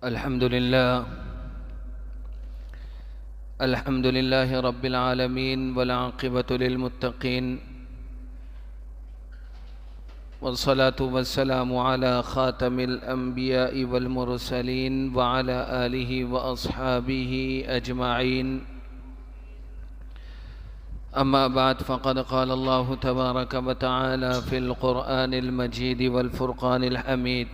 الحمد لله رب العالمين والعاقبة للمتقين والصلاة والسلام على خاتم الأنبياء والمرسلين وعلى آله وأصحابه أجمعين. أما بعد، فقد قال الله تبارك وتعالى في القرآن المجيد والفرقان الحميد: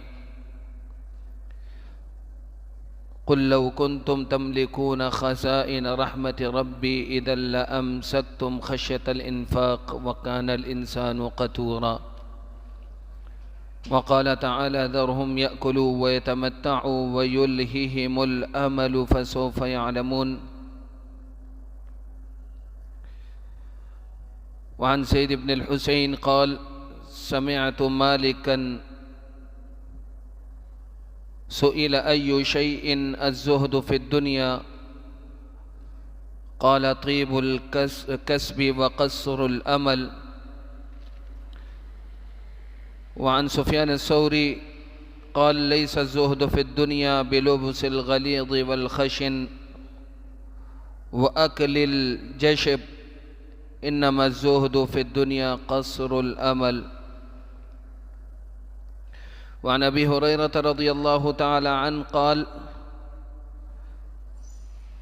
قل لو كنتم تملكون خزائن رحمة ربي إذا لأمسكتم خشية الإنفاق وكان الإنسان قتورا. وقال تعالى: ذرهم يأكلوا ويتمتعوا ويلههم الأمل فسوف يعلمون. وعن سيد بن الحسين قال: سمعت مالكا سئل أي شيء الزهد في الدنيا؟ قال: طيب الكسب وقصر الأمل. وعن سفيان الثوري قال: ليس الزهد في الدنيا بلبس الغليظ والخشن وأكل الجشب، إنما الزهد في الدنيا قصر الأمل. وعن أبي هريرة رضي الله تعالى عنه قال: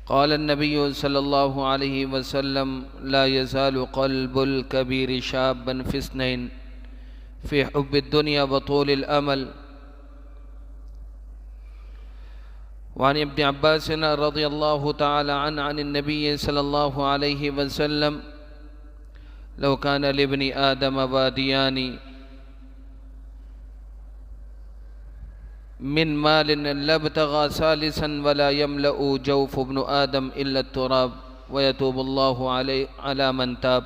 قال النبي صلى الله عليه وسلم: لا يزال قلب الكبير شابا في اثنين، في حب الدنيا وطول الأمل. وعن ابن عباس رضي الله تعالى عنه عن النبي صلى الله عليه وسلم: لو كان لابن آدم واديان من مال لابتغى ثالثا ولا يملأ جوف ابن آدم إلا التراب ويتوب الله على من تاب،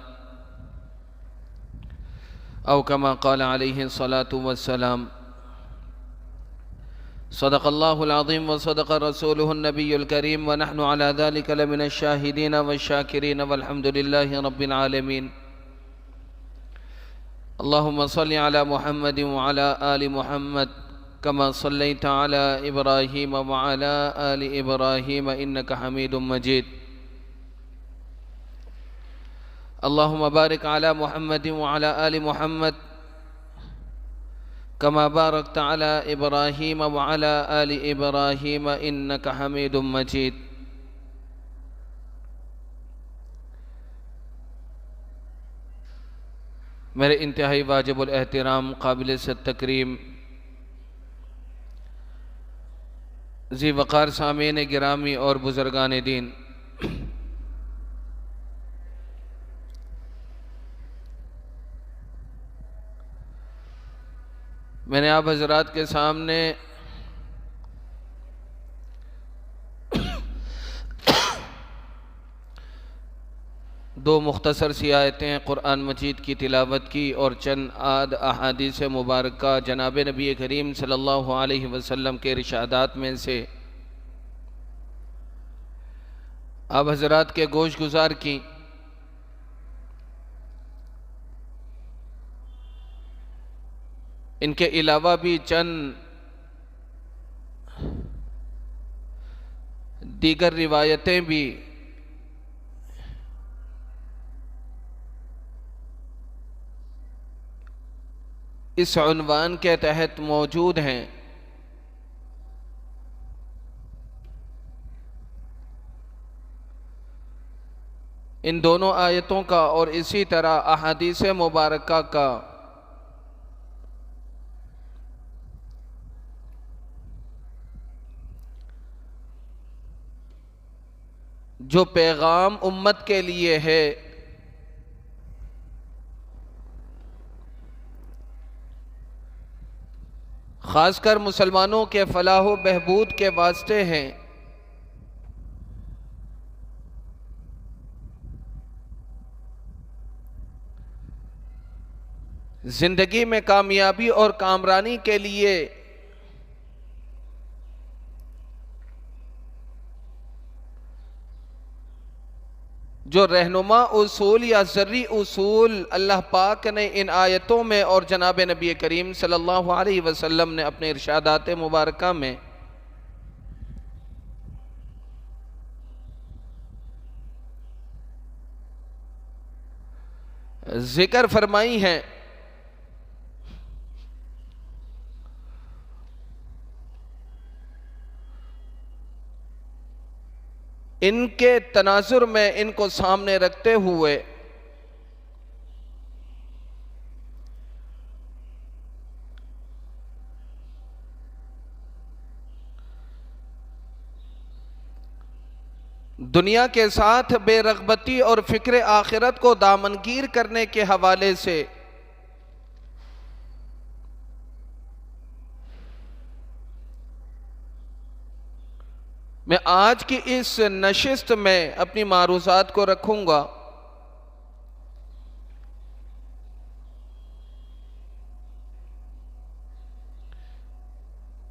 أو كما قال عليه الصلاة والسلام. صدق الله العظيم وصدق رسوله النبي الكريم، ونحن على ذلك لمن الشاهدين والشاكرين، والحمد لله رب العالمين. اللهم صل على محمد وعلى آل محمد كما صليت على إبراهيم وعلى آل إبراهيم إنك حميد مجيد. اللهم بارك على محمد وعلى آل محمد كما باركت على إبراهيم وعلى آل إبراهيم إنك حميد مجيد. میرے انتہائی واجب الاحترام، قابل تکریم، ذی وقار سامعین گرامی اور بزرگان دین، میں نے آپ حضرات کے سامنے دو مختصر سی آیتیں قرآن مجید کی تلاوت کی اور چند احادیث مبارکہ جناب نبی کریم صلی اللہ علیہ وسلم کے ارشادات میں سے آپ حضرات کے گوش گزار کی. ان کے علاوہ بھی چند دیگر روایتیں بھی اس عنوان کے تحت موجود ہیں. ان دونوں آیتوں کا اور اسی طرح احادیث مبارکہ کا جو پیغام امت کے لیے ہے، خاص کر مسلمانوں کے فلاح و بہبود کے واسطے ہیں، زندگی میں کامیابی اور کامرانی کے لیے جو رہنما اصول یا ذری اصول اللہ پاک نے ان آیتوں میں اور جناب نبی کریم صلی اللہ علیہ وسلم نے اپنے ارشادات مبارکہ میں ذکر فرمائی ہیں، ان کے تناظر میں ان کو سامنے رکھتے ہوئے دنیا کے ساتھ بے رغبتی اور فکر آخرت کو دامنگیر کرنے کے حوالے سے میں آج کی اس نشست میں اپنی معروضات کو رکھوں گا۔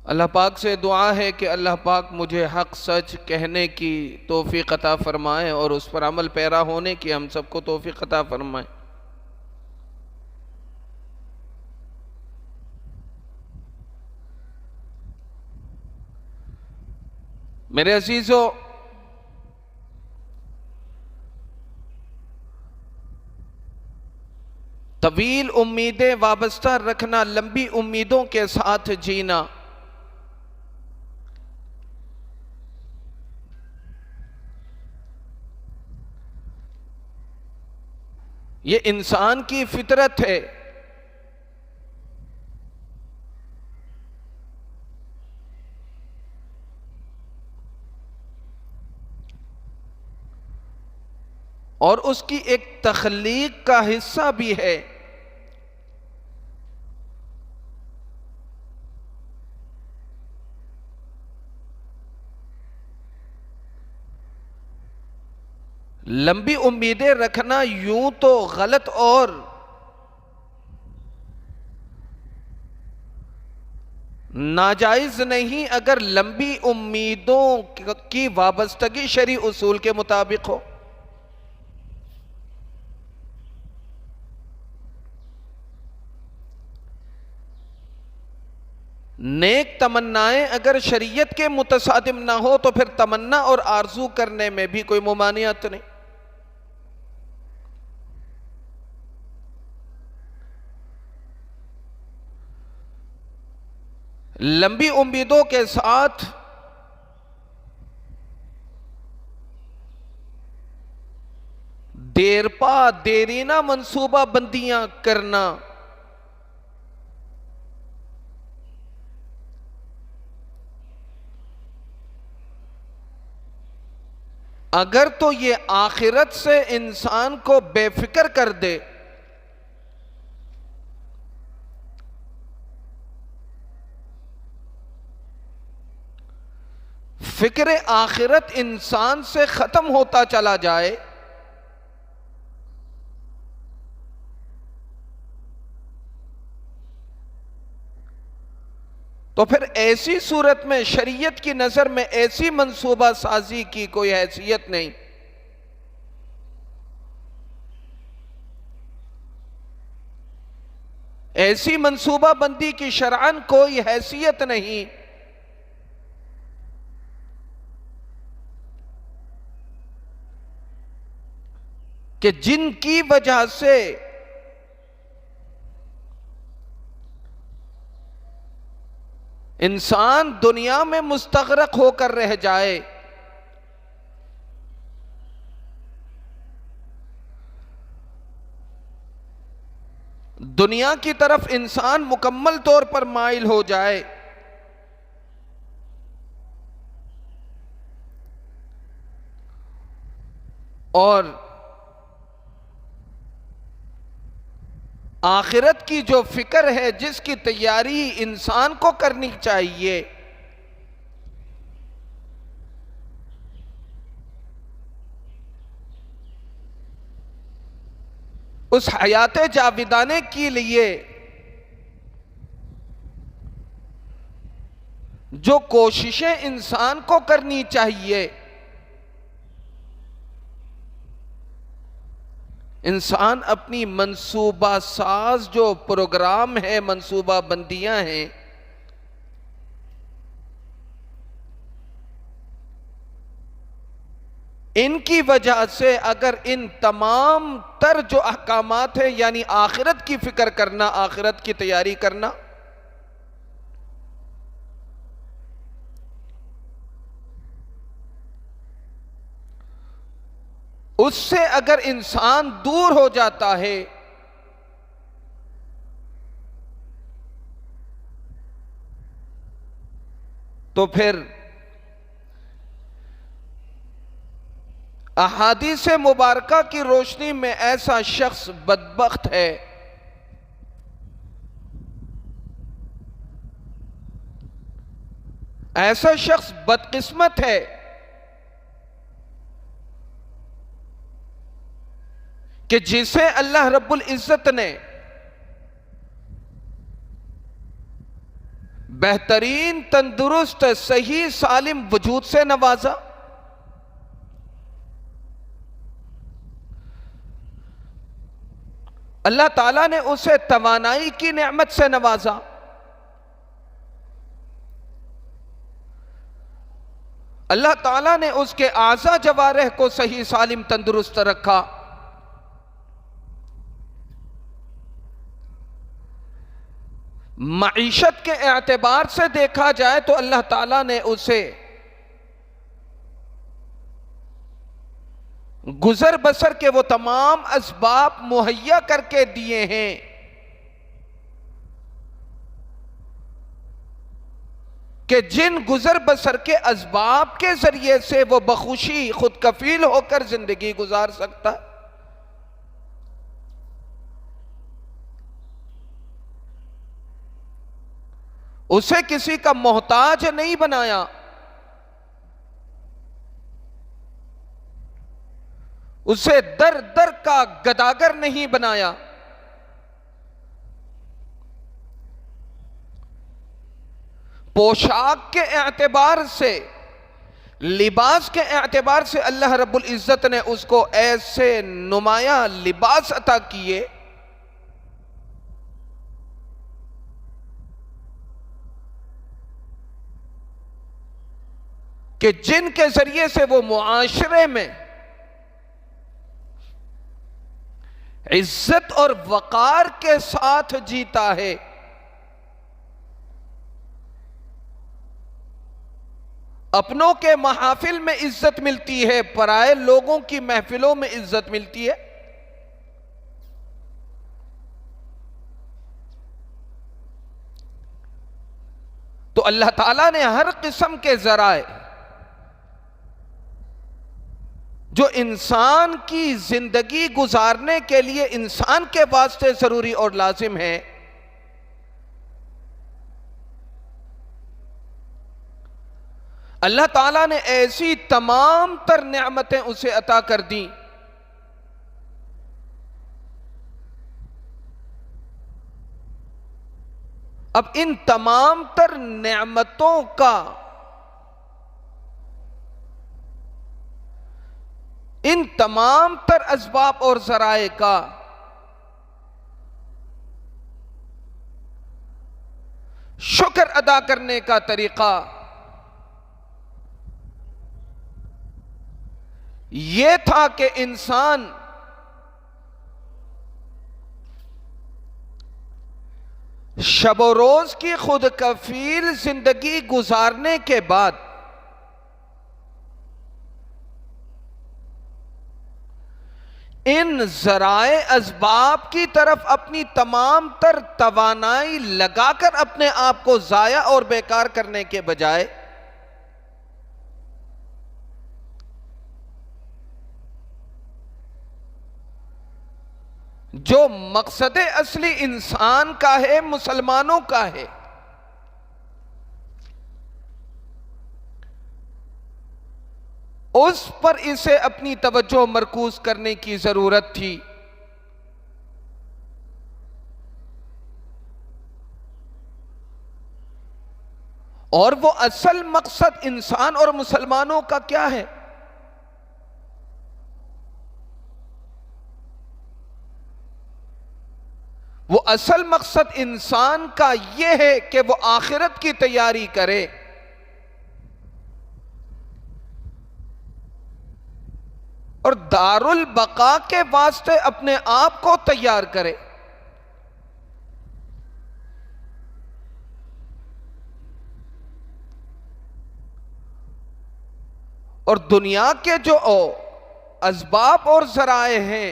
اللہ پاک سے دعا ہے کہ اللہ پاک مجھے حق سچ کہنے کی توفیق عطا فرمائے اور اس پر عمل پیرا ہونے کی ہم سب کو توفیق عطا فرمائے۔ میرے عزیزو، طویل امیدیں وابستہ رکھنا، لمبی امیدوں کے ساتھ جینا، یہ انسان کی فطرت ہے۔ اور اس کی ایک تخلیق کا حصہ بھی ہے۔ لمبی امیدیں رکھنا یوں تو غلط اور ناجائز نہیں اگر لمبی امیدوں کی وابستگی شرعی اصول کے مطابق ہو۔ نیک تمنائیں اگر شریعت کے متصادم نہ ہو تو پھر تمنا اور آرزو کرنے میں بھی کوئی ممانعت نہیں۔ لمبی امیدوں کے ساتھ دیرپا دیرینہ منصوبہ بندیاں کرنا اگر تو یہ آخرت سے انسان کو بے فکر کر دے، فکر آخرت انسان سے ختم ہوتا چلا جائے، تو پھر ایسی صورت میں شریعت کی نظر میں ایسی منصوبہ سازی کی کوئی حیثیت نہیں۔ ایسی منصوبہ بندی کی شرعاً کوئی حیثیت نہیں کہ جن کی وجہ سے انسان دنیا میں مستغرق ہو کر رہ جائے، دنیا کی طرف انسان مکمل طور پر مائل ہو جائے، اور آخرت کی جو فکر ہے جس کی تیاری انسان کو کرنی چاہیے، اس حیات جاویدانے کے لیے جو کوششیں انسان کو کرنی چاہیے، انسان اپنی منصوبہ ساز جو پروگرام ہے، منصوبہ بندیاں ہیں، ان کی وجہ سے اگر ان تمام تر جو احکامات ہیں، یعنی آخرت کی فکر کرنا، آخرت کی تیاری کرنا، اس سے اگر انسان دور ہو جاتا ہے تو پھر احادیث مبارکہ کی روشنی میں ایسا شخص بدبخت ہے، ایسا شخص بدقسمت ہے کہ جسے اللہ رب العزت نے بہترین تندرست صحیح سالم وجود سے نوازا، اللہ تعالیٰ نے اسے توانائی کی نعمت سے نوازا، اللہ تعالیٰ نے اس کے اعضاء جوارح کو صحیح سالم تندرست رکھا، معیشت کے اعتبار سے دیکھا جائے تو اللہ تعالیٰ نے اسے گزر بسر کے وہ تمام اسباب مہیا کر کے دیے ہیں کہ جن گزر بسر کے اسباب کے ذریعے سے وہ بخوشی خود کفیل ہو کر زندگی گزار سکتا ہے۔ اسے کسی کا محتاج نہیں بنایا، اسے در در کا گداگر نہیں بنایا، پوشاک کے اعتبار سے، لباس کے اعتبار سے اللہ رب العزت نے اس کو ایسے نمایاں لباس عطا کیے کہ جن کے ذریعے سے وہ معاشرے میں عزت اور وقار کے ساتھ جیتا ہے۔ اپنوں کے محافل میں عزت ملتی ہے، پرائے لوگوں کی محفلوں میں عزت ملتی ہے۔ تو اللہ تعالیٰ نے ہر قسم کے ذرائع جو انسان کی زندگی گزارنے کے لیے انسان کے واسطے ضروری اور لازم ہے، اللہ تعالیٰ نے ایسی تمام تر نعمتیں اسے عطا کر دیں اب ان تمام تر نعمتوں کا، ان تمام تر اسباب اور ذرائع کا شکر ادا کرنے کا طریقہ یہ تھا کہ انسان شب و روز کی خود کفیل زندگی گزارنے کے بعد ان ذرائع اسباب کی طرف اپنی تمام تر توانائی لگا کر اپنے آپ کو ضائع اور بیکار کرنے کے بجائے جو مقصد اصلی انسان کا ہے، مسلمانوں کا ہے، اس پر اسے اپنی توجہ مرکوز کرنے کی ضرورت تھی۔ اور وہ اصل مقصد انسان اور مسلمانوں کا کیا ہے؟ وہ اصل مقصد انسان کا یہ ہے کہ وہ آخرت کی تیاری کرے، اور دار البقاء کے واسطے اپنے آپ کو تیار کرے. اور دنیا کے جو اسباب اور ذرائع ہیں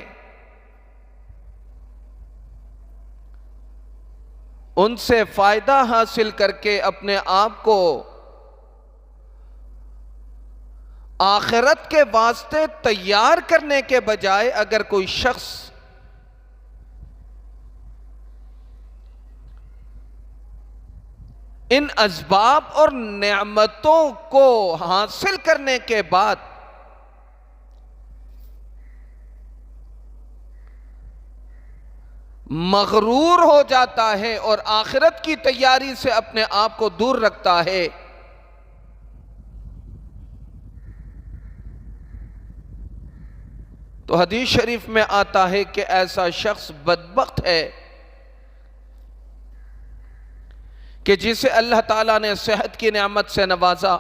ان سے فائدہ حاصل کر کے اپنے آپ کو آخرت کے واسطے تیار کرنے کے بجائے اگر کوئی شخص ان اسباب اور نعمتوں کو حاصل کرنے کے بعد مغرور ہو جاتا ہے اور آخرت کی تیاری سے اپنے آپ کو دور رکھتا ہے، تو حدیث شریف میں آتا ہے کہ ایسا شخص بدبخت ہے کہ جسے اللہ تعالیٰ نے صحت کی نعمت سے نوازا،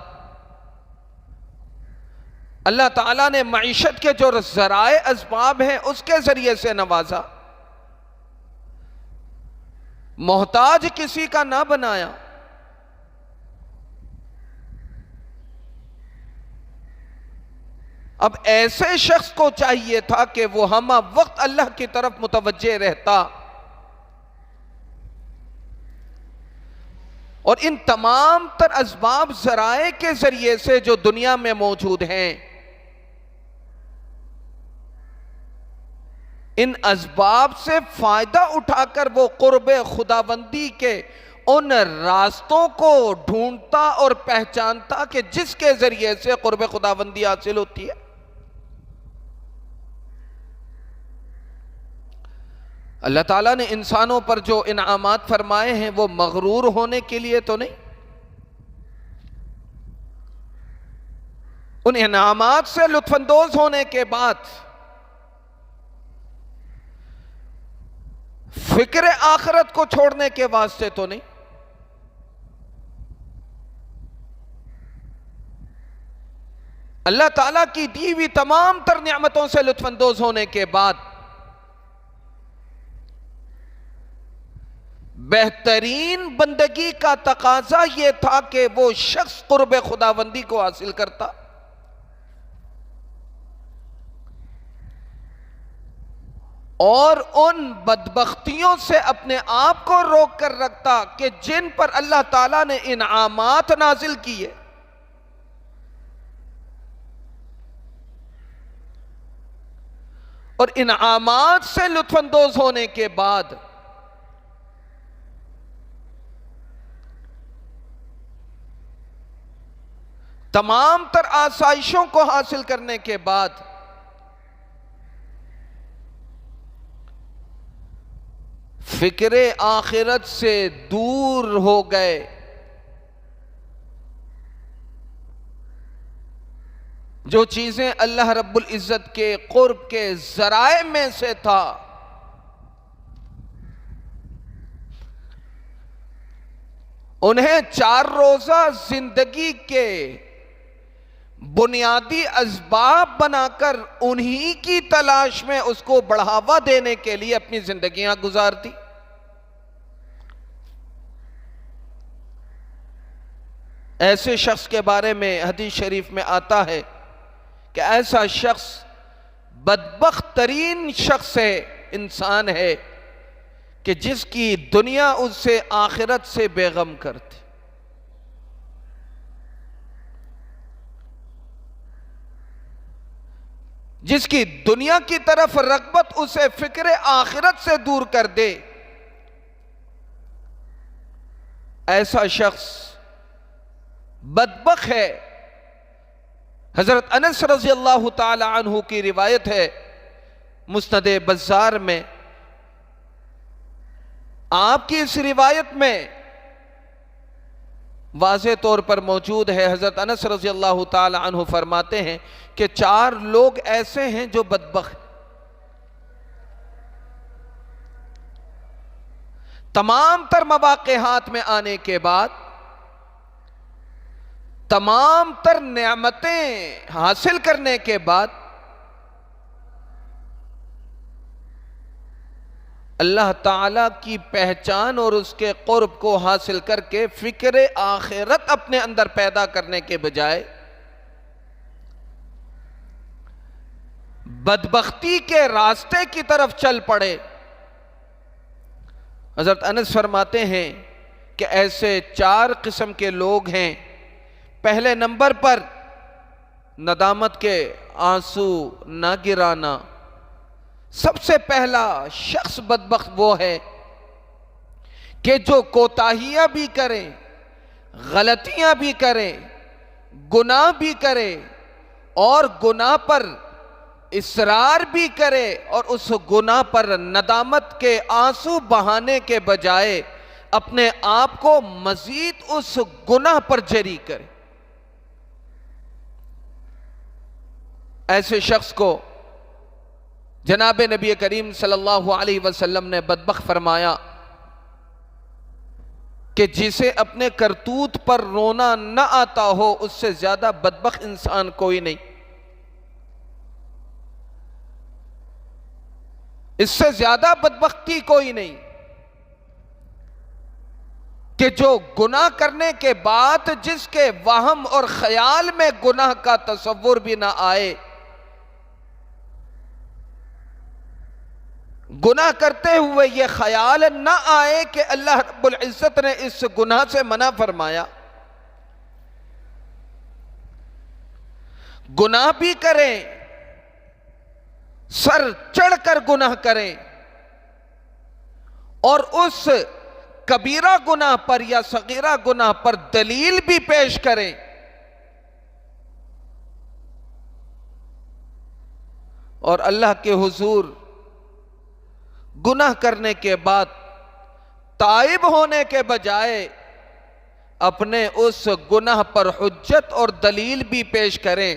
اللہ تعالیٰ نے معیشت کے جو ذرائع اسباب ہیں اس کے ذریعے سے نوازا، محتاج کسی کا نہ بنایا، اب ایسے شخص کو چاہیے تھا کہ وہ ہمہ وقت اللہ کی طرف متوجہ رہتا اور ان تمام تر اسباب ذرائع کے ذریعے سے جو دنیا میں موجود ہیں ان اسباب سے فائدہ اٹھا کر وہ قرب خداوندی کے ان راستوں کو ڈھونڈتا اور پہچانتا کہ جس کے ذریعے سے قرب خداوندی حاصل ہوتی ہے. اللہ تعالیٰ نے انسانوں پر جو انعامات فرمائے ہیں وہ مغرور ہونے کے لیے تو نہیں، ان انعامات سے لطف اندوز ہونے کے بعد فکر آخرت کو چھوڑنے کے واسطے تو نہیں. اللہ تعالیٰ کی دی ہوئی تمام تر نعمتوں سے لطف اندوز ہونے کے بعد بہترین بندگی کا تقاضا یہ تھا کہ وہ شخص قرب خداوندی کو حاصل کرتا اور ان بدبختیوں سے اپنے آپ کو روک کر رکھتا کہ جن پر اللہ تعالیٰ نے انعامات نازل کیے، اور انعامات سے لطف اندوز ہونے کے بعد تمام تر آسائشوں کو حاصل کرنے کے بعد فکر آخرت سے دور ہو گئے، جو چیزیں اللہ رب العزت کے قرب کے ذرائع میں سے تھا انہیں 4 روزہ زندگی کے بنیادی اسباب بنا کر انہی کی تلاش میں اس کو بڑھاوا دینے کے لیے اپنی زندگیاں گزارتی. ایسے شخص کے بارے میں حدیث شریف میں آتا ہے کہ ایسا شخص بدبخت ترین شخص ہے، انسان ہے کہ جس کی دنیا اس سے آخرت سے بے غم کرتی. جس کی دنیا کی طرف رغبت اسے فکر آخرت سے دور کر دے، ایسا شخص بدبخت ہے. حضرت انس رضی اللہ تعالی عنہ کی روایت ہے مسند بزار میں. آپ کی اس روایت میں واضح طور پر موجود ہے، حضرت انس رضی اللہ تعالی عنہ فرماتے ہیں کہ 4 لوگ ایسے ہیں جو بدبخت، تمام تر مواقع ہاتھ میں آنے کے بعد، تمام تر نعمتیں حاصل کرنے کے بعد اللہ تعالیٰ کی پہچان اور اس کے قرب کو حاصل کر کے فکر آخرت اپنے اندر پیدا کرنے کے بجائے بدبختی کے راستے کی طرف چل پڑے۔ حضرت انس فرماتے ہیں کہ ایسے 4 قسم کے لوگ ہیں۔ پہلے نمبر پر ندامت کے آنسو نہ گرانا۔ سب سے پہلا شخص بدبخت وہ ہے کہ جو کوتاہیاں بھی کرے، غلطیاں بھی کرے، گناہ بھی کرے اور گناہ پر اصرار بھی کرے، اور اس گناہ پر ندامت کے آنسو بہانے کے بجائے اپنے آپ کو مزید اس گناہ پر جری کرے۔ ایسے شخص کو جناب نبی کریم صلی اللہ علیہ وسلم نے بدبخت فرمایا کہ جسے اپنے کرتوت پر رونا نہ آتا ہو اس سے زیادہ بدبخت انسان کوئی نہیں۔ اس سے زیادہ بدبختی کوئی نہیں کہ جو گناہ کرنے کے بعد جس کے وہم اور خیال میں گناہ کا تصور بھی نہ آئے، گناہ کرتے ہوئے یہ خیال نہ آئے کہ اللہ رب العزت نے اس گناہ سے منع فرمایا، گناہ بھی کریں، سر چڑھ کر گناہ کریں، اور اس کبیرہ گناہ پر یا صغیرہ گناہ پر دلیل بھی پیش کریں، اور اللہ کے حضور گناہ کرنے کے بعد تائب ہونے کے بجائے اپنے اس گناہ پر حجت اور دلیل بھی پیش کریں،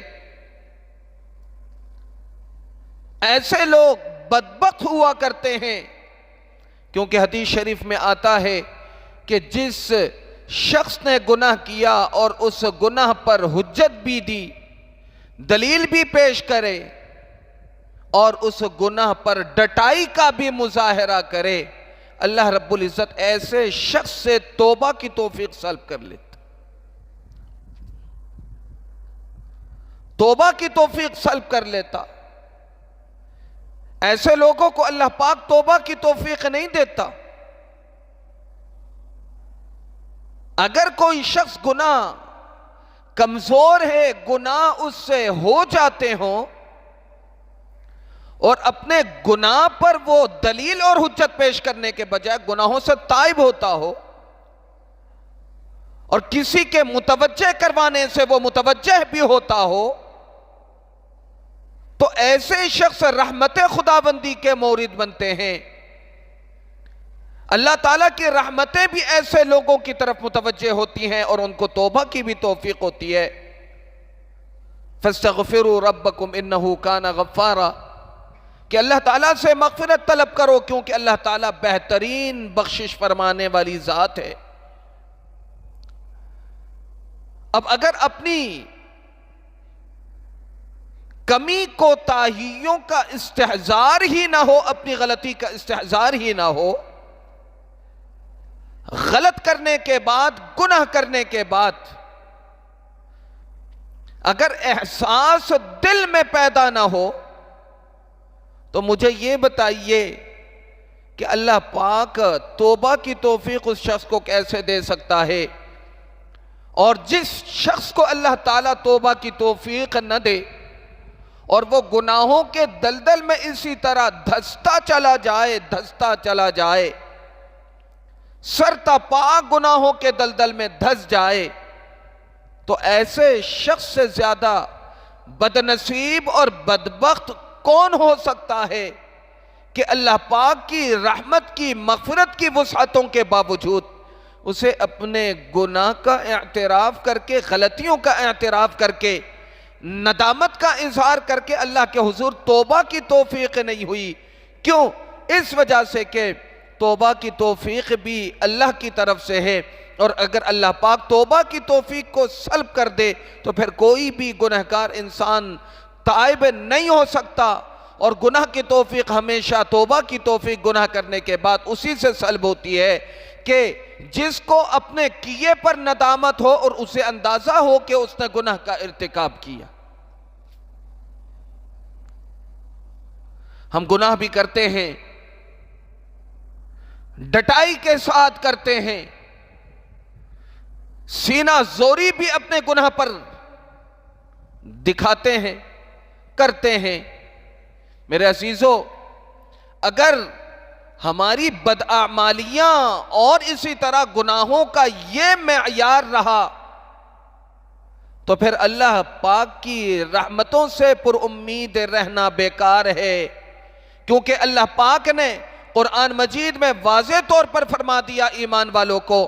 ایسے لوگ بدبخت ہوا کرتے ہیں۔ کیونکہ حدیث شریف میں آتا ہے کہ جس شخص نے گناہ کیا اور اس گناہ پر حجت بھی دی، دلیل بھی پیش کرے اور اس گناہ پر ڈٹائی کا بھی مظاہرہ کرے، اللہ رب العزت ایسے شخص سے توبہ کی توفیق سلب کر لیتا، توبہ کی توفیق سلب کر لیتا۔ ایسے لوگوں کو اللہ پاک توبہ کی توفیق نہیں دیتا۔ اگر کوئی شخص گناہ کمزور ہے، گناہ اس سے ہو جاتے ہوں اور اپنے گناہ پر وہ دلیل اور حجت پیش کرنے کے بجائے گناہوں سے تائب ہوتا ہو اور کسی کے متوجہ کروانے سے وہ متوجہ بھی ہوتا ہو، تو ایسے شخص رحمت خداوندی کے مورد بنتے ہیں۔ اللہ تعالیٰ کی رحمتیں بھی ایسے لوگوں کی طرف متوجہ ہوتی ہیں اور ان کو توبہ کی بھی توفیق ہوتی ہے۔ فَاسْتَغْفِرُوا رَبَّكُمْ إِنَّهُ كَانَ غَفَّارًا، کہ اللہ تعالیٰ سے مغفرت طلب کرو کیونکہ اللہ تعالیٰ بہترین بخشش فرمانے والی ذات ہے۔ اب اگر اپنی کمی کوتاہیوں کا استحضار ہی نہ ہو، اپنی غلطی کا استحضار ہی نہ ہو، غلط کرنے کے بعد، گناہ کرنے کے بعد اگر احساس دل میں پیدا نہ ہو، تو مجھے یہ بتائیے کہ اللہ پاک توبہ کی توفیق اس شخص کو کیسے دے سکتا ہے؟ اور جس شخص کو اللہ تعالیٰ توبہ کی توفیق نہ دے اور وہ گناہوں کے دلدل میں اسی طرح دھستا چلا جائے، سر تا پا گناہوں کے دلدل میں دھس جائے، تو ایسے شخص سے زیادہ بدنصیب اور بدبخت کون ہو سکتا ہے کہ اللہ پاک کی رحمت کی، مغفرت کی وسعتوں کے باوجود اسے اپنے گناہ کا اعتراف کر کے، غلطیوں کا اعتراف کر کے، ندامت کا اظہار کر کے اللہ کے حضور توبہ کی توفیق نہیں ہوئی۔ کیوں؟ اس وجہ سے کہ توبہ کی توفیق بھی اللہ کی طرف سے ہے، اور اگر اللہ پاک توبہ کی توفیق کو سلب کر دے تو پھر کوئی بھی گنہگار انسان تائب نہیں ہو سکتا، اور گناہ کی توفیق ہمیشہ توبہ کی توفیق گناہ کرنے کے بعد اسی سے سلب ہوتی ہے کہ جس کو اپنے کیے پر ندامت ہو اور اسے اندازہ ہو کہ اس نے گناہ کا ارتکاب کیا۔ ہم گناہ بھی کرتے ہیں، ڈٹائی کے ساتھ کرتے ہیں، سینہ زوری بھی اپنے گناہ پر دکھاتے ہیں، کرتے ہیں۔ میرے عزیزو، اگر ہماری بداعمالیاں اور اسی طرح گناہوں کا یہ معیار رہا تو پھر اللہ پاک کی رحمتوں سے پر امید رہنا بیکار ہے، کیونکہ اللہ پاک نے قرآن مجید میں واضح طور پر فرما دیا ایمان والوں کو،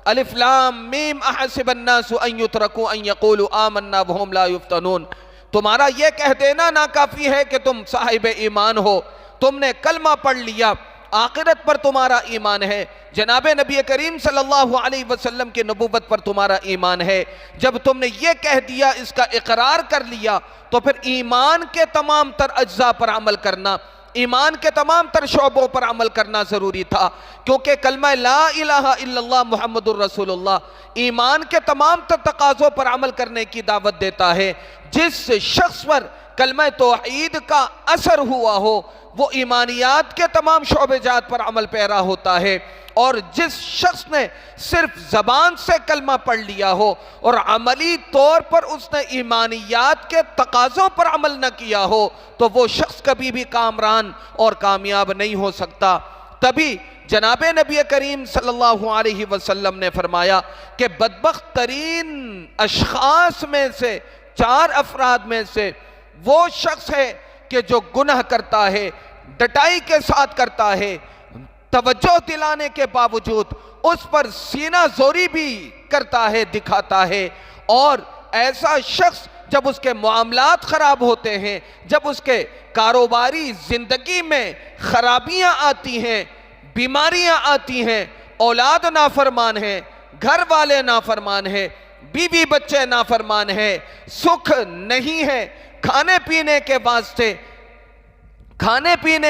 الف لام میم احسب الناس ان یترکوا ان یقولوا آمنا وہم لا یفتنون۔ تمہارا یہ کہہ دینا ناکافی ہے کہ تم صاحب ایمان ہو، تم نے کلمہ پڑھ لیا، آخرت پر تمہارا ایمان ہے، جناب نبی کریم صلی اللہ علیہ وسلم کی نبوت پر تمہارا ایمان ہے۔ جب تم نے یہ کہہ دیا، اس کا اقرار کر لیا، تو پھر ایمان کے تمام تر اجزاء پر عمل کرنا، ایمان کے تمام تر شعبوں پر عمل کرنا ضروری تھا، کیونکہ کلمہ لا الہ الا اللہ محمد الرسول اللہ ایمان کے تمام تر تقاضوں پر عمل کرنے کی دعوت دیتا ہے۔ جس شخص پر کلمہ توحید کا اثر ہوا ہو وہ ایمانیات کے تمام شعبے جات پر عمل پیرا ہوتا ہے، اور جس شخص نے صرف زبان سے کلمہ پڑھ لیا ہو اور عملی طور پر اس نے ایمانیات کے تقاضوں پر عمل نہ کیا ہو تو وہ شخص کبھی بھی کامران اور کامیاب نہیں ہو سکتا۔ تبھی جناب نبی کریم صلی اللہ علیہ وسلم نے فرمایا کہ بدبخت ترین اشخاص میں سے، 4 افراد میں سے وہ شخص ہے کہ جو گناہ کرتا ہے، ڈٹائی کے ساتھ کرتا ہے، توجہ دلانے کے باوجود اس پر سینہ زوری بھی کرتا ہے، دکھاتا ہے، اور ایسا شخص جب اس کے معاملات خراب ہوتے ہیں، جب اس کے کاروباری زندگی میں خرابیاں آتی ہیں، بیماریاں آتی ہیں، اولاد نافرمان ہے، گھر والے نافرمان ہیں، بیوی بچے نافرمان ہیں، سکھ نہیں ہے، کھانے پینے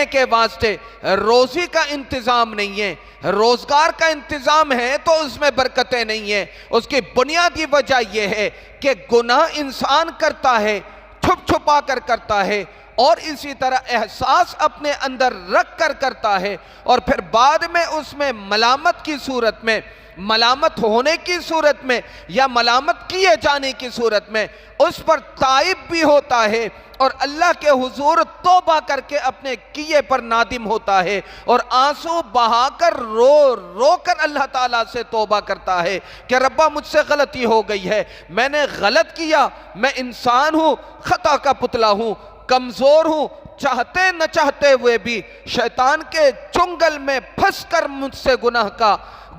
کے واسطے روزی کا انتظام نہیں ہے، روزگار کا انتظام ہے تو اس میں برکتیں نہیں ہیں۔ اس کی بنیادی وجہ یہ ہے کہ گناہ انسان کرتا ہے، چھپ چھپا کر کرتا ہے، اور اسی طرح احساس اپنے اندر رکھ کر کرتا ہے، اور پھر بعد میں اس میں ملامت کی صورت میں، ملامت ہونے کی صورت میں یا ملامت کیے جانے کی صورت میں اس پر تائب بھی ہوتا ہے، اور اللہ کے حضور توبہ کر کے اپنے کیے پر نادم ہوتا ہے، اور آنسو بہا کر رو کر اللہ تعالیٰ سے توبہ کرتا ہے کہ ربا مجھ سے غلطی ہو گئی ہے، میں نے غلط کیا، میں انسان ہوں، خطا کا پتلا ہوں، کمزور ہوں، چاہتے نہ چاہتے ہوئے بھی شیطان کے چنگل میں پھنس کر مجھ سے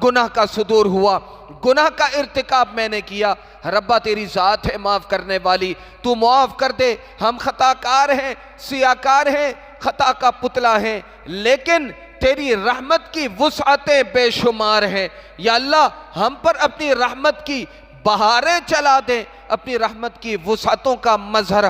گناہ کا صدور ہوا، گناہ کا ارتکاب میں نے کیا۔ ربا تیری ذات ہے معاف کرنے والی، تو معاف کر دے، ہم خطا کار ہیں، سیاکار ہیں، خطا کا پتلا ہیں، لیکن تیری رحمت کی وسعتیں بے شمار ہیں، یا اللہ ہم پر اپنی رحمت کی بہاریں چلا دے، اپنی رحمت کی وسعتوں کا مظہر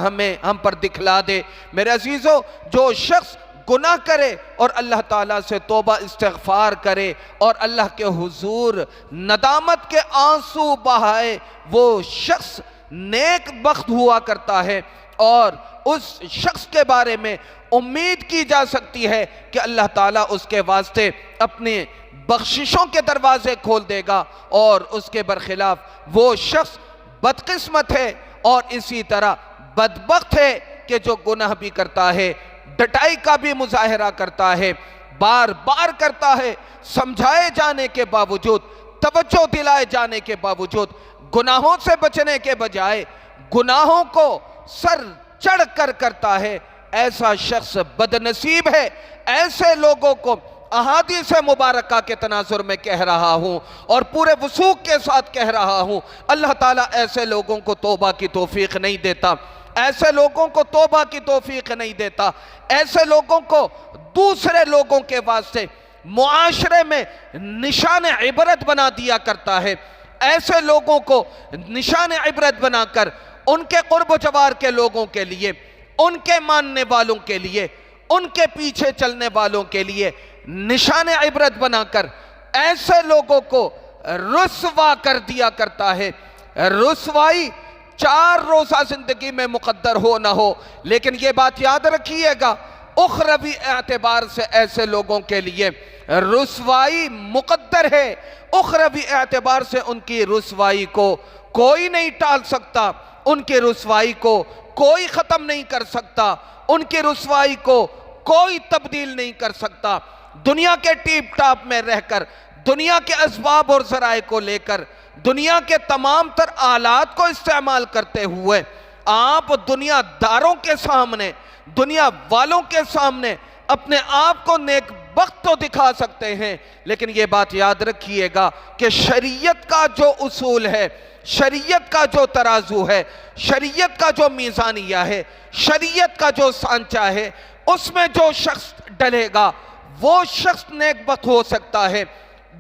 ہم پر دکھلا دے۔ میرے عزیزو، جو شخص گناہ کرے اور اللہ تعالیٰ سے توبہ استغفار کرے اور اللہ کے حضور ندامت کے آنسو بہائے، وہ شخص نیک بخت ہوا کرتا ہے، اور اس شخص کے بارے میں امید کی جا سکتی ہے کہ اللہ تعالیٰ اس کے واسطے اپنے بخششوں کے دروازے کھول دے گا، اور اس کے برخلاف وہ شخص بدقسمت ہے اور اسی طرح بدبخت ہے کہ جو گناہ بھی کرتا ہے، ڈٹائی کا بھی مظاہرہ کرتا ہے، بار بار کرتا ہے، سمجھائے جانے کے باوجود، توجہ دلائے جانے کے باوجود، گناہوں سے بچنے کے بجائے گناہوں کو سر چڑھ کر کرتا ہے۔ ایسا شخص بدنصیب ہے۔ ایسے لوگوں کو احادیث مبارکہ کے تناظر میں کہہ رہا ہوں اور پورے وثوق کے ساتھ کہہ رہا ہوں، اللہ تعالیٰ ایسے لوگوں کو توبہ کی توفیق نہیں دیتا، ایسے لوگوں کو توبہ کی توفیق نہیں دیتا، ایسے لوگوں کو دوسرے لوگوں کے واسطے معاشرے میں نشان عبرت بنا دیا کرتا ہے، ایسے لوگوں کو نشان عبرت بنا کر ان کے قرب و جوار کے لوگوں کے لیے، ان کے ماننے والوں کے لیے ان کے پیچھے چلنے والوں کے لیے نشان عبرت بنا کر ایسے لوگوں کو رسوا کر دیا کرتا ہے۔ رسوائی 4 روزہ زندگی میں مقدر ہو نہ ہو، لیکن یہ بات یاد رکھیے گا اخروی اعتبار سے ایسے لوگوں کے لیے رسوائی مقدر ہے۔ اخروی اعتبار سے ان کی رسوائی کو کوئی نہیں ٹال سکتا، ان کی رسوائی کو کوئی ختم نہیں کر سکتا، ان کی رسوائی کو کوئی تبدیل نہیں کر سکتا۔ دنیا کے ٹیپ ٹاپ میں رہ کر، دنیا کے اسباب اور ذرائع کو لے کر، دنیا کے تمام تر آلات کو استعمال کرتے ہوئے آپ دنیا داروں کے سامنے، دنیا والوں کے سامنے اپنے آپ کو نیک بخت تو دکھا سکتے ہیں، لیکن یہ بات یاد رکھیے گا کہ شریعت کا جو اصول ہے، شریعت کا جو ترازو ہے، شریعت کا جو میزانیہ ہے، شریعت کا جو سانچہ ہے، اس میں جو شخص ڈلے گا وہ شخص نیک بخت ہو سکتا ہے۔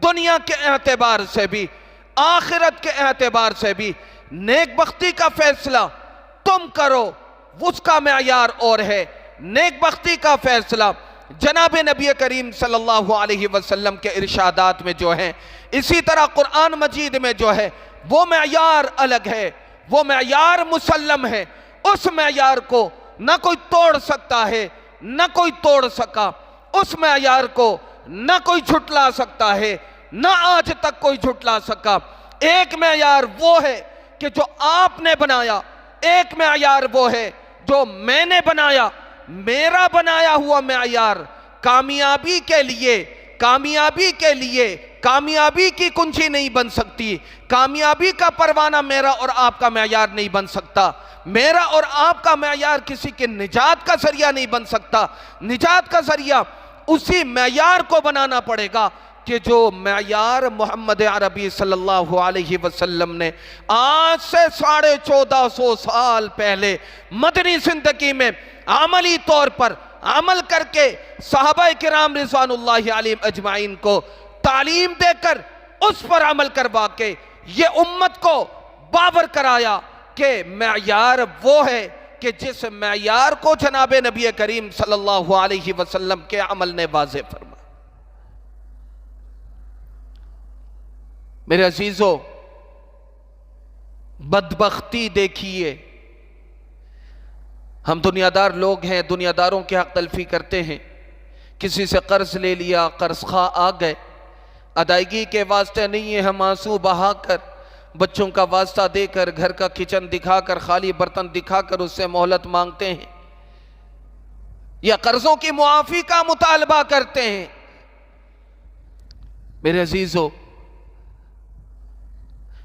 دنیا کے اعتبار سے بھی، آخرت کے اعتبار سے بھی نیک بختی کا فیصلہ تم کرو، اس کا معیار اور ہے۔ نیک بختی کا فیصلہ جناب نبی کریم صلی اللہ علیہ وسلم کے ارشادات میں جو ہیں، اسی طرح قرآن مجید میں جو ہے، وہ معیار الگ ہے، وہ معیار مسلم ہے۔ اس معیار کو نہ کوئی توڑ سکتا ہے، نہ کوئی توڑ سکا، اس معیار کو نہ کوئی جھٹلا سکتا ہے، نہ آج تک کوئی جھٹلا سکا۔ ایک معیار وہ ہے کہ جو آپ نے بنایا، ایک معیار وہ ہے جو میں نے بنایا۔ میرا بنایا ہوا معیار کامیابی کے لیے، کامیابی کی کنجی نہیں بن سکتی۔ کامیابی کا پروانہ میرا اور آپ کا معیار نہیں بن سکتا۔ میرا اور آپ کا معیار کسی کے نجات کا ذریعہ نہیں بن سکتا۔ نجات کا ذریعہ اسی معیار کو بنانا پڑے گا کہ جو معیار محمد عربی صلی اللہ علیہ وسلم نے آج سے 1450 سال پہلے مدنی زندگی میں عملی طور پر عمل کر کے صحابہ کرام رضوان اللہ علیہم اجمعین کو تعلیم دے کر اس پر عمل کروا کے یہ امت کو باور کرایا کہ معیار وہ ہے کہ جس معیار کو جناب نبی کریم صلی اللہ علیہ وسلم کے عمل نے واضح فرمایا۔ میرے عزیزو، بدبختی دیکھیے، ہم دنیا دار لوگ ہیں، دنیا داروں کے حق تلفی کرتے ہیں۔ کسی سے قرض لے لیا، قرض خواہ آ گئے، ادائیگی کے واسطے نہیں ہے، ہم آنسو بہا کر، بچوں کا واسطہ دے کر، گھر کا کچن دکھا کر، خالی برتن دکھا کر اس سے مہلت مانگتے ہیں، یا قرضوں کی معافی کا مطالبہ کرتے ہیں۔ میرے عزیزو،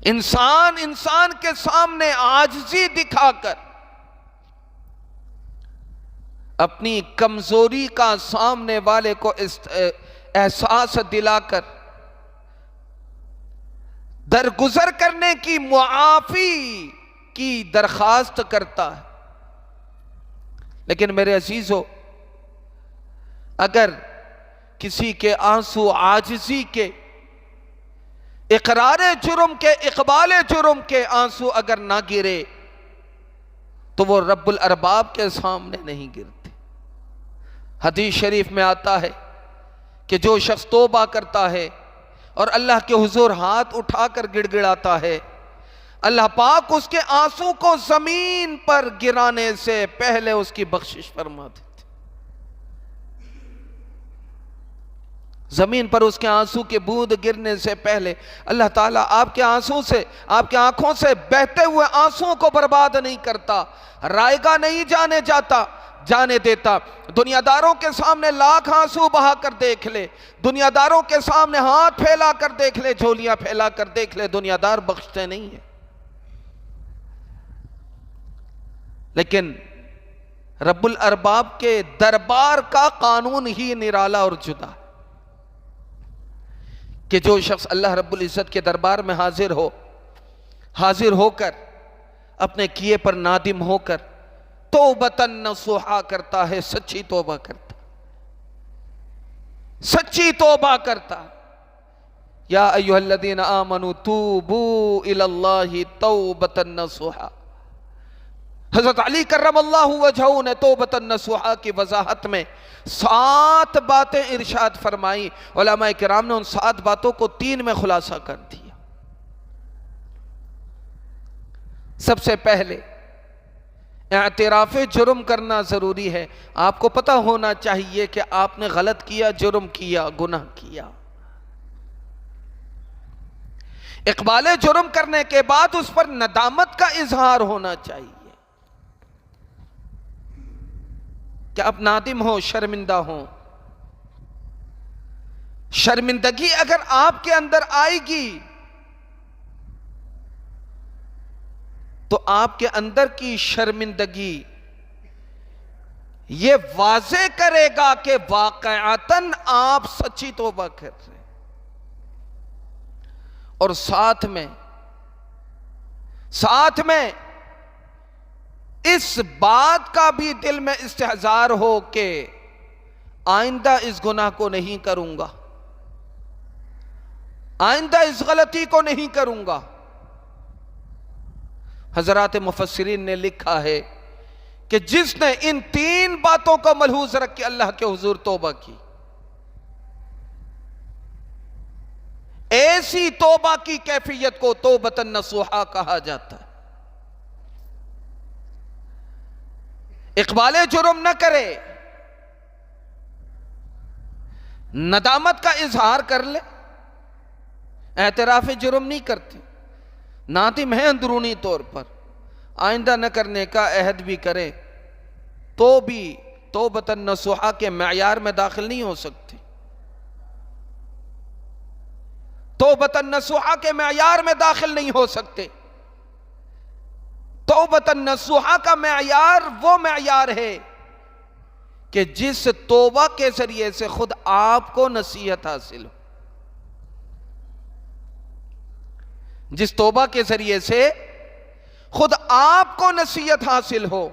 انسان کے سامنے عاجزی دکھا کر، اپنی کمزوری کا سامنے والے کو احساس دلا کر درگزر کرنے کی معافی کی درخواست کرتا ہے۔ لیکن میرے عزیزو، اگر کسی کے آنسو عاجزی کے، اقرار جرم کے، اقبال جرم کے آنسو اگر نہ گرے تو وہ رب الارباب کے سامنے نہیں گرتے۔ حدیث شریف میں آتا ہے کہ جو شخص توبہ کرتا ہے اور اللہ کے حضور ہاتھ اٹھا کر گڑ گڑاتا ہے، اللہ پاک اس کے آنسو کو زمین پر گرانے سے پہلے اس کی بخشش فرما دیتے۔ زمین پر اس کے آنسو کے بوند گرنے سے پہلے اللہ تعالیٰ آپ کے آنسو سے، آپ کے آنکھوں سے بہتے ہوئے آنسو کو برباد نہیں کرتا، رائگاں نہیں جانے دیتا۔ دنیا داروں کے سامنے لاکھ آنسو بہا کر دیکھ لے، دنیا داروں کے سامنے ہاتھ پھیلا کر دیکھ لے، جھولیاں پھیلا کر دیکھ لے، دنیا دار بخشتے نہیں ہیں۔ لیکن رب الارباب کے دربار کا قانون ہی نرالا اور جدا ہے کہ جو شخص اللہ رب العزت کے دربار میں حاضر ہو کر اپنے کیے پر نادم ہو کر توبتاً نصوحا کرتا ہے، سچی توبہ کرتا ہے۔ یا ایھا الذین آمنوا توبوا الی اللہ توبتاً نصوحا۔ حضرت علی کرم اللہ وجہہ نے توبۃ نصوحا کی وضاحت میں 7 باتیں ارشاد فرمائی. علماء کرام نے ان 7 باتوں کو 3 میں خلاصہ کر دیا. سب سے پہلے اعتراف جرم کرنا ضروری ہے. آپ کو پتہ ہونا چاہیے کہ آپ نے غلط کیا، جرم کیا، گناہ کیا. اقبال جرم کرنے کے بعد اس پر ندامت کا اظہار ہونا چاہیے کہ آپ نادم ہو، شرمندہ ہو. شرمندگی اگر آپ کے اندر آئے گی تو آپ کے اندر کی شرمندگی یہ واضح کرے گا کہ واقعتاً آپ سچی توبہ کر رہے ہیں. اور ساتھ میں اس بات کا بھی دل میں استحضار ہو کہ آئندہ اس گناہ کو نہیں کروں گا، آئندہ اس غلطی کو نہیں کروں گا. حضرات مفسرین نے لکھا ہے کہ جس نے ان 3 باتوں کو ملحوظ رکھ کے اللہ کے حضور توبہ کی، ایسی توبہ کی کیفیت کو توبۃ نصوحا کہا جاتا ہے. اقبال جرم نہ کرے، ندامت کا اظہار کر لے. اعتراف جرم نہیں کرتے، نادم ہے اندرونی طور پر، آئندہ نہ کرنے کا عہد بھی کرے تو بھی توبۃ نصوحا کے معیار میں داخل نہیں ہو سکتے. توبۃ نصوحا کے معیار میں داخل نہیں ہو سکتے. توبۃ نصوحا کا معیار وہ معیار ہے کہ جس توبہ کے ذریعے سے خود آپ کو نصیحت حاصل ہو، جس توبہ کے ذریعے سے خود آپ کو نصیحت حاصل ہو،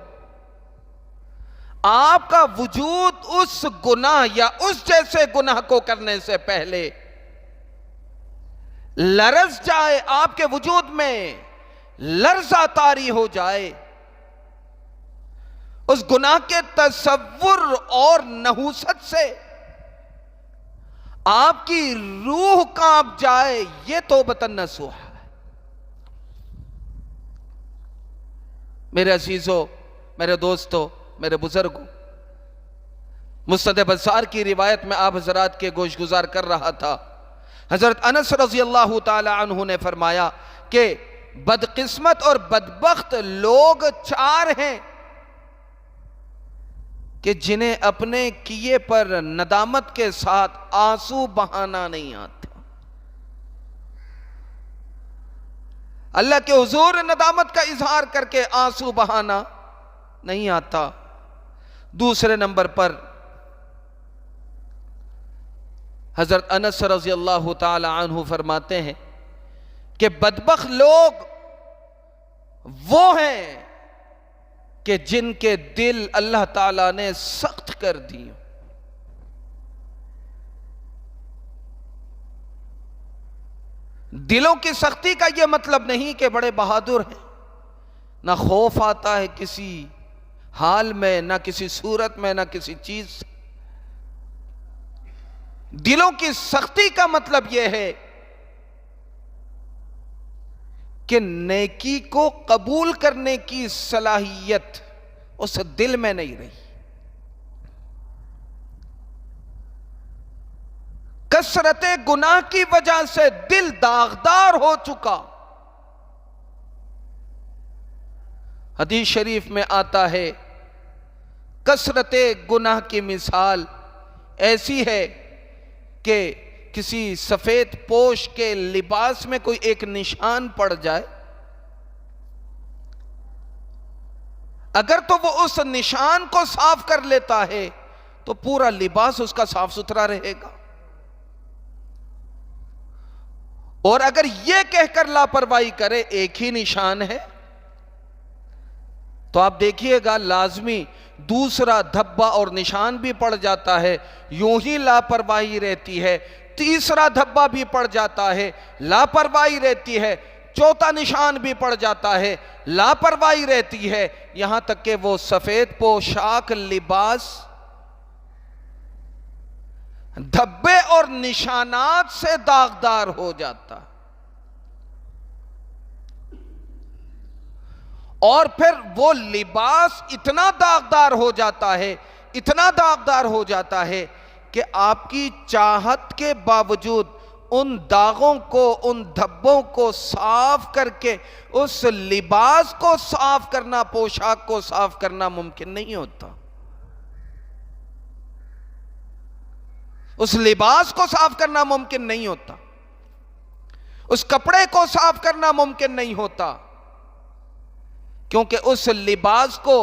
آپ کا وجود اس گناہ یا اس جیسے گناہ کو کرنے سے پہلے لرز جائے، آپ کے وجود میں لرزہ طاری ہو جائے، اس گناہ کے تصور اور نحوست سے آپ کی روح کانپ جائے. یہ توبۃ نصوحا ہے. میرے عزیزو، میرے دوستو، میرے بزرگوں، مسند بزار کی روایت میں آپ حضرات کے گوش گزار کر رہا تھا. حضرت انس رضی اللہ تعالی عنہ نے فرمایا کہ بدقسمت اور بدبخت لوگ 4 ہیں کہ جنہیں اپنے کیے پر ندامت کے ساتھ آنسو بہانا نہیں آتا. اللہ کے حضور ندامت کا اظہار کر کے آنسو بہانا نہیں آتا. دوسرے نمبر پر حضرت انس رضی اللہ تعالی عنہ فرماتے ہیں کہ بدبخت لوگ وہ ہیں کہ جن کے دل اللہ تعالیٰ نے سخت کر دیے. دلوں کی سختی کا یہ مطلب نہیں کہ بڑے بہادر ہیں، نہ خوف آتا ہے کسی حال میں، نہ کسی صورت میں، نہ کسی چیز سے. دلوں کی سختی کا مطلب یہ ہے کہ نیکی کو قبول کرنے کی صلاحیت اس دل میں نہیں رہی. کثرت گناہ کی وجہ سے دل داغدار ہو چکا. حدیث شریف میں آتا ہے کثرت گناہ کی مثال ایسی ہے کہ کسی سفید پوش کے لباس میں کوئی ایک نشان پڑ جائے، اگر تو وہ اس نشان کو صاف کر لیتا ہے تو پورا لباس اس کا صاف ستھرا رہے گا. اور اگر یہ کہہ کر لاپرواہی کرے ایک ہی نشان ہے تو آپ دیکھیے گا لازمی دوسرا دھبا اور نشان بھی پڑ جاتا ہے، یوں ہی لاپرواہی رہتی ہے. تیسرا دھبا بھی پڑ جاتا ہے، لاپرواہی رہتی ہے. چوتھا نشان بھی پڑ جاتا ہے، لاپرواہی رہتی ہے، یہاں تک کہ وہ سفید پوشاک لباس دھبے اور نشانات سے داغدار ہو جاتا، اور پھر وہ لباس اتنا داغدار ہو جاتا ہے، اتنا داغدار ہو جاتا ہے کہ آپ کی چاہت کے باوجود ان داغوں کو، ان دھبوں کو صاف کر کے اس لباس کو صاف کرنا، پوشاک کو صاف کرنا ممکن نہیں ہوتا، اس لباس کو صاف کرنا ممکن نہیں ہوتا، اس کپڑے کو صاف کرنا ممکن نہیں ہوتا، کیونکہ اس لباس کو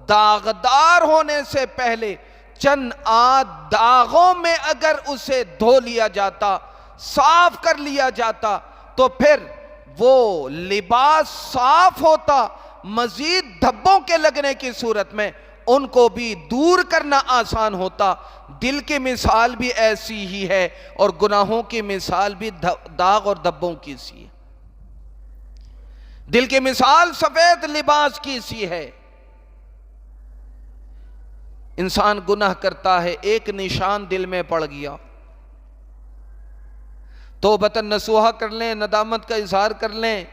داغدار ہونے سے پہلے چند داغوں میں اگر اسے دھو لیا جاتا، صاف کر لیا جاتا، تو پھر وہ لباس صاف ہوتا، مزید دھبوں کے لگنے کی صورت میں ان کو بھی دور کرنا آسان ہوتا۔ دل کی مثال بھی ایسی ہی ہے، اور گناہوں کی مثال بھی داغ اور دھبوں کی سی ہے۔ دل کی مثال سفید لباس کی سی ہے۔ انسان گناہ کرتا ہے، ایک نشان دل میں پڑ گیا، توبۃ نصوحہ کر لیں، ندامت کا اظہار کر لیں۔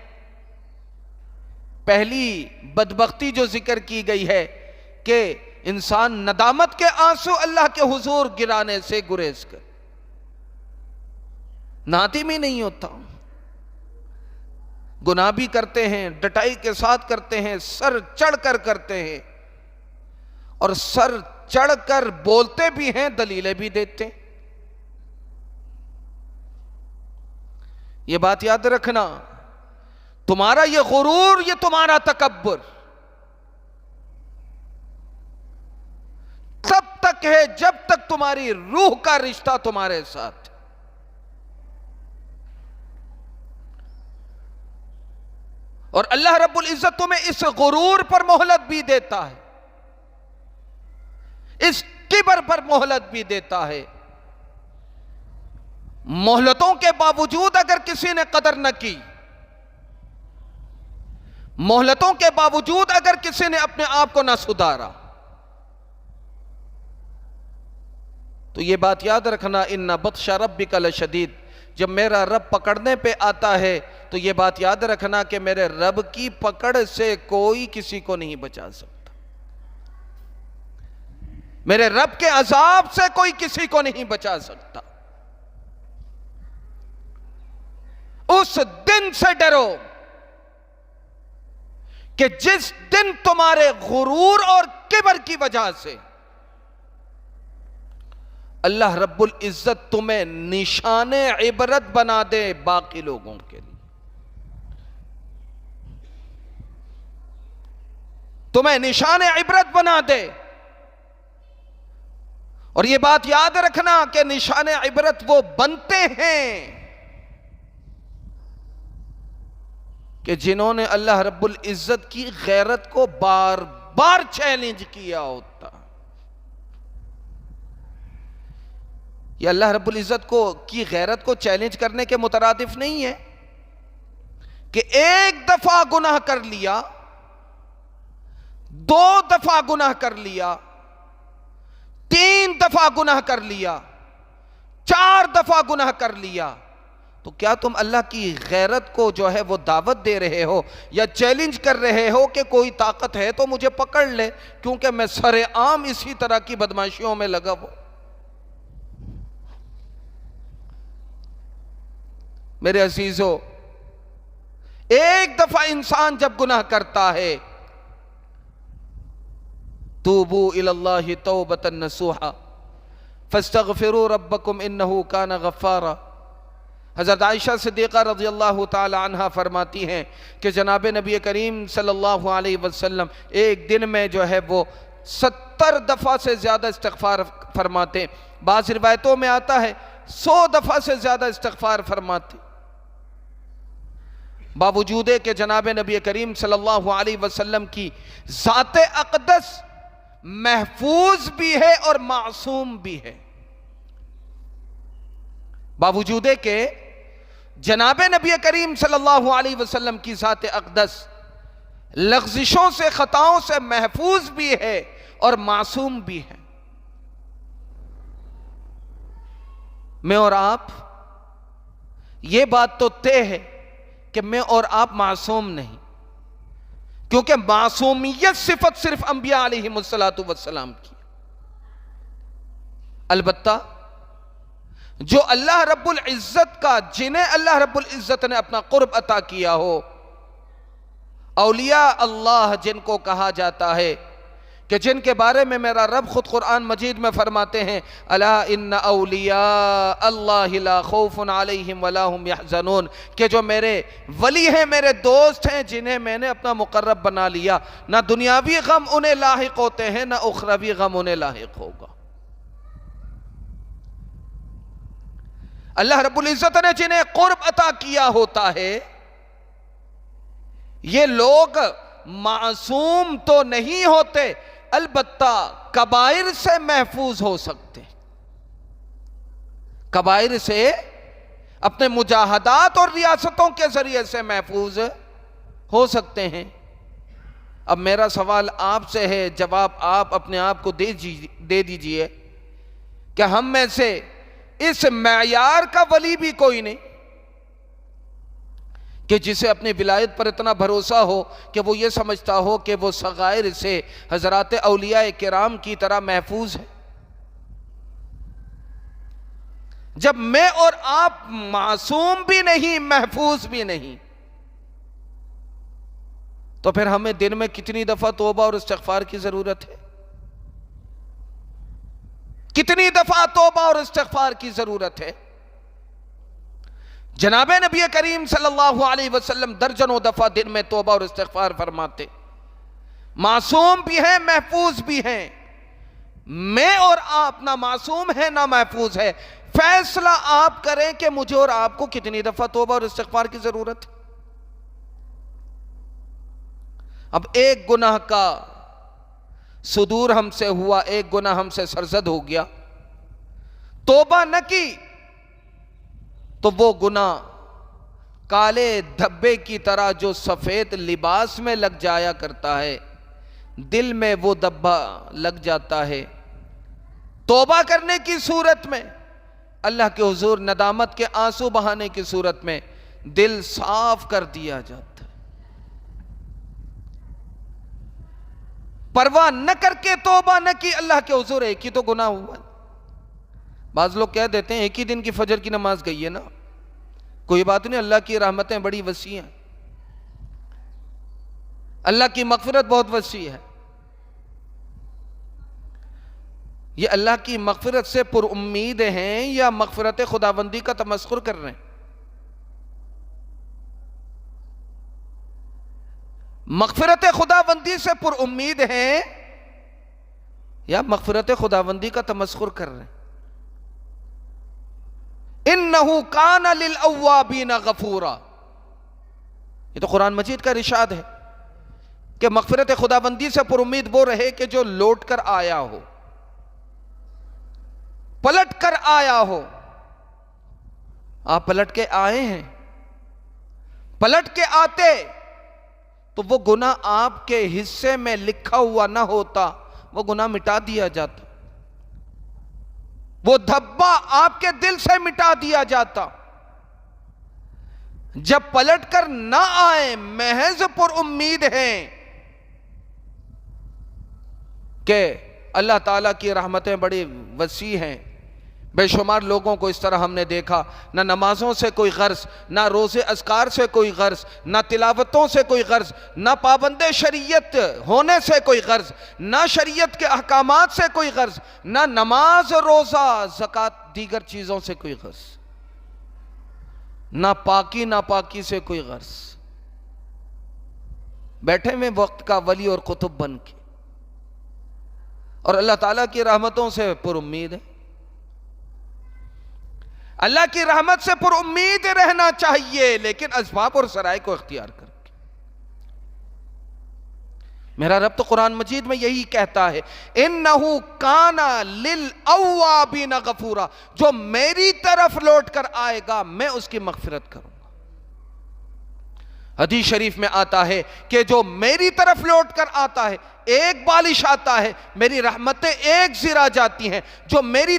پہلی بدبختی جو ذکر کی گئی ہے کہ انسان ندامت کے آنسو اللہ کے حضور گرانے سے گریز کر، نادم ہی نہیں ہوتا۔ گناہ بھی کرتے ہیں، ڈٹائی کے ساتھ کرتے ہیں، سر چڑھ کر کرتے ہیں، اور سر چڑھ کر بولتے بھی ہیں، دلیلیں بھی دیتے ہیں۔ یہ بات یاد رکھنا، تمہارا یہ غرور، یہ تمہارا تکبر تب تک ہے جب تک تمہاری روح کا رشتہ تمہارے ساتھ، اور اللہ رب العزت تمہیں اس غرور پر مہلت بھی دیتا ہے، اس کبر پر مہلت بھی دیتا ہے۔ مہلتوں کے باوجود اگر کسی نے قدر نہ کی، مہلتوں کے باوجود اگر کسی نے اپنے آپ کو نہ سدھارا، تو یہ بات یاد رکھنا، ان بطش ربک لشدید، جب میرا رب پکڑنے پہ آتا ہے تو یہ بات یاد رکھنا کہ میرے رب کی پکڑ سے کوئی کسی کو نہیں بچا سکتا، میرے رب کے عذاب سے کوئی کسی کو نہیں بچا سکتا۔ اس دن سے ڈرو کہ جس دن تمہارے غرور اور کبر کی وجہ سے اللہ رب العزت تمہیں نشان عبرت بنا دے باقی لوگوں کے لیے، تمہیں نشان عبرت بنا دے۔ اور یہ بات یاد رکھنا کہ نشان عبرت وہ بنتے ہیں کہ جنہوں نے اللہ رب العزت کی غیرت کو بار بار چیلنج کیا ہوتا۔ یہ اللہ رب العزت کی غیرت کو چیلنج کرنے کے مترادف نہیں ہے کہ ایک دفعہ گناہ کر لیا، دو دفعہ گناہ کر لیا، تین دفعہ گناہ کر لیا، چار دفعہ گناہ کر لیا، تو کیا تم اللہ کی غیرت کو جو ہے وہ دعوت دے رہے ہو یا چیلنج کر رہے ہو کہ کوئی طاقت ہے تو مجھے پکڑ لے، کیونکہ میں سر عام اسی طرح کی بدماشیوں میں لگا ہوں؟ میرے عزیزو، ایک دفعہ انسان جب گناہ کرتا ہے، توبوا الی اللہ توبۃ نصوحا فاستغفروا ربکم انہ کان غفارا۔ حضرت عائشہ صدیقہ رضی اللہ تعالی عنہ فرماتی ہیں کہ جناب نبی کریم صلی اللہ علیہ وسلم ایک دن میں جو ہے وہ 70 دفعہ سے زیادہ استغفار فرماتے، بعض روایتوں میں آتا ہے 100 دفعہ سے زیادہ استغفار فرماتے، باوجود کہ جناب نبی کریم صلی اللہ علیہ وسلم کی ذات اقدس محفوظ بھی ہے اور معصوم بھی ہے، باوجود کہ جناب نبی کریم صلی اللہ علیہ وسلم کی ذات اقدس لغزشوں سے خطاؤں سے محفوظ بھی ہے اور معصوم بھی ہے۔ میں اور آپ، یہ بات تو طے ہے کہ میں اور آپ معصوم نہیں، کیونکہ معصومیت صفت صرف انبیاء علیہم السلام کی۔ البتہ جو اللہ رب العزت کا، جنہیں اللہ رب العزت نے اپنا قرب عطا کیا ہو، اولیاء اللہ جن کو کہا جاتا ہے، کہ جن کے بارے میں میرا رب خود قرآن مجید میں فرماتے ہیں الا ان اولیاء اللہ لا خوف علیہم ولا هم يحزنون، کہ جو میرے ولی ہیں، میرے دوست ہیں، جنہیں میں نے اپنا مقرب بنا لیا، نہ دنیاوی غم انہیں لاحق ہوتے ہیں، نہ اخروی غم انہیں لاحق ہوگا۔ اللہ رب العزت نے جنہیں قرب عطا کیا ہوتا ہے، یہ لوگ معصوم تو نہیں ہوتے، البتہ کبائر سے محفوظ ہو سکتے، کبائر سے اپنے مجاہدات اور ریاستوں کے ذریعے سے محفوظ ہو سکتے ہیں۔ اب میرا سوال آپ سے ہے، جواب آپ اپنے آپ کو دے دیجئے کہ ہم میں سے اس معیار کا ولی بھی کوئی نہیں کہ جسے اپنی ولایت پر اتنا بھروسہ ہو کہ وہ یہ سمجھتا ہو کہ وہ صغائر سے حضرات اولیاء کرام کی طرح محفوظ ہے۔ جب میں اور آپ معصوم بھی نہیں، محفوظ بھی نہیں، تو پھر ہمیں دن میں کتنی دفعہ توبہ اور استغفار کی ضرورت ہے؟ کتنی دفعہ توبہ اور استغفار کی ضرورت ہے؟ جناب نبی کریم صلی اللہ علیہ وسلم درجنوں دفعہ دن میں توبہ اور استغفار فرماتے، معصوم بھی ہیں، محفوظ بھی ہیں۔ میں اور آپ نہ معصوم ہے نہ محفوظ ہے، فیصلہ آپ کریں کہ مجھے اور آپ کو کتنی دفعہ توبہ اور استغفار کی ضرورت ہے۔ اب ایک گناہ کا صدور ہم سے ہوا، ایک گناہ ہم سے سرزد ہو گیا، توبہ نہ کی تو وہ گناہ کالے دھبے کی طرح جو سفید لباس میں لگ جایا کرتا ہے، دل میں وہ دھبا لگ جاتا ہے۔ توبہ کرنے کی صورت میں، اللہ کے حضور ندامت کے آنسو بہانے کی صورت میں دل صاف کر دیا جاتا ہے۔ پرواہ نہ کر کے توبہ نہ کی، اللہ کے حضور ایک ہی تو گناہ ہوا۔ بعض لوگ کہہ دیتے ہیں ایک ہی دن کی فجر کی نماز گئی ہے نا، کوئی بات نہیں، اللہ کی رحمتیں بڑی وسیع ہیں، اللہ کی مغفرت بہت وسیع ہے۔ یہ اللہ کی مغفرت سے پر امید ہیں یا مغفرت خداوندی کا تمسخر کر رہے ہیں؟ مغفرت خداوندی سے پر امید ہیں یا مغفرت خداوندی کا تمسخر کر رہے ہیں؟ اِنَّهُ كَانَ لِلْأَوَّابِينَ غَفُورًا، یہ تو قرآن مجید کا ارشاد ہے کہ مغفرت خداوندی سے پر امید وہ رہے کہ جو لوٹ کر آیا ہو، پلٹ کر آیا ہو۔ آپ پلٹ کے آئے ہیں، پلٹ کے آتے تو وہ گناہ آپ کے حصے میں لکھا ہوا نہ ہوتا، وہ گناہ مٹا دیا جاتا، وہ دھبا آپ کے دل سے مٹا دیا جاتا۔ جب پلٹ کر نہ آئیں، محض پر امید ہیں کہ اللہ تعالیٰ کی رحمتیں بڑی وسیع ہیں۔ بے شمار لوگوں کو اس طرح ہم نے دیکھا، نہ نمازوں سے کوئی غرض، نہ روزے اذکار سے کوئی غرض، نہ تلاوتوں سے کوئی غرض، نہ پابند شریعت ہونے سے کوئی غرض، نہ شریعت کے احکامات سے کوئی غرض، نہ نماز روزہ زکوٰۃ دیگر چیزوں سے کوئی غرض، نہ پاکی ناپاکی سے کوئی غرض، بیٹھے میں وقت کا ولی اور قطب بن کے، اور اللہ تعالیٰ کی رحمتوں سے پر امید ہے۔ اللہ کی رحمت سے پر امید رہنا چاہیے، لیکن اسباب اور ذرائع کو اختیار کر کے۔ میرا رب تو قرآن مجید میں یہی کہتا ہے اِنَّهُ كَانَ لِلْأَوَّابِينَ غَفُورًا، جو میری طرف لوٹ کر آئے گا میں اس کی مغفرت کروں گا۔ حدیث شریف میں آتا ہے کہ جو میری طرف لوٹ کر آتا ہے ایک بالش آتا ہے، میری رحمتیں ایک زرا جاتی ہیں، جو میری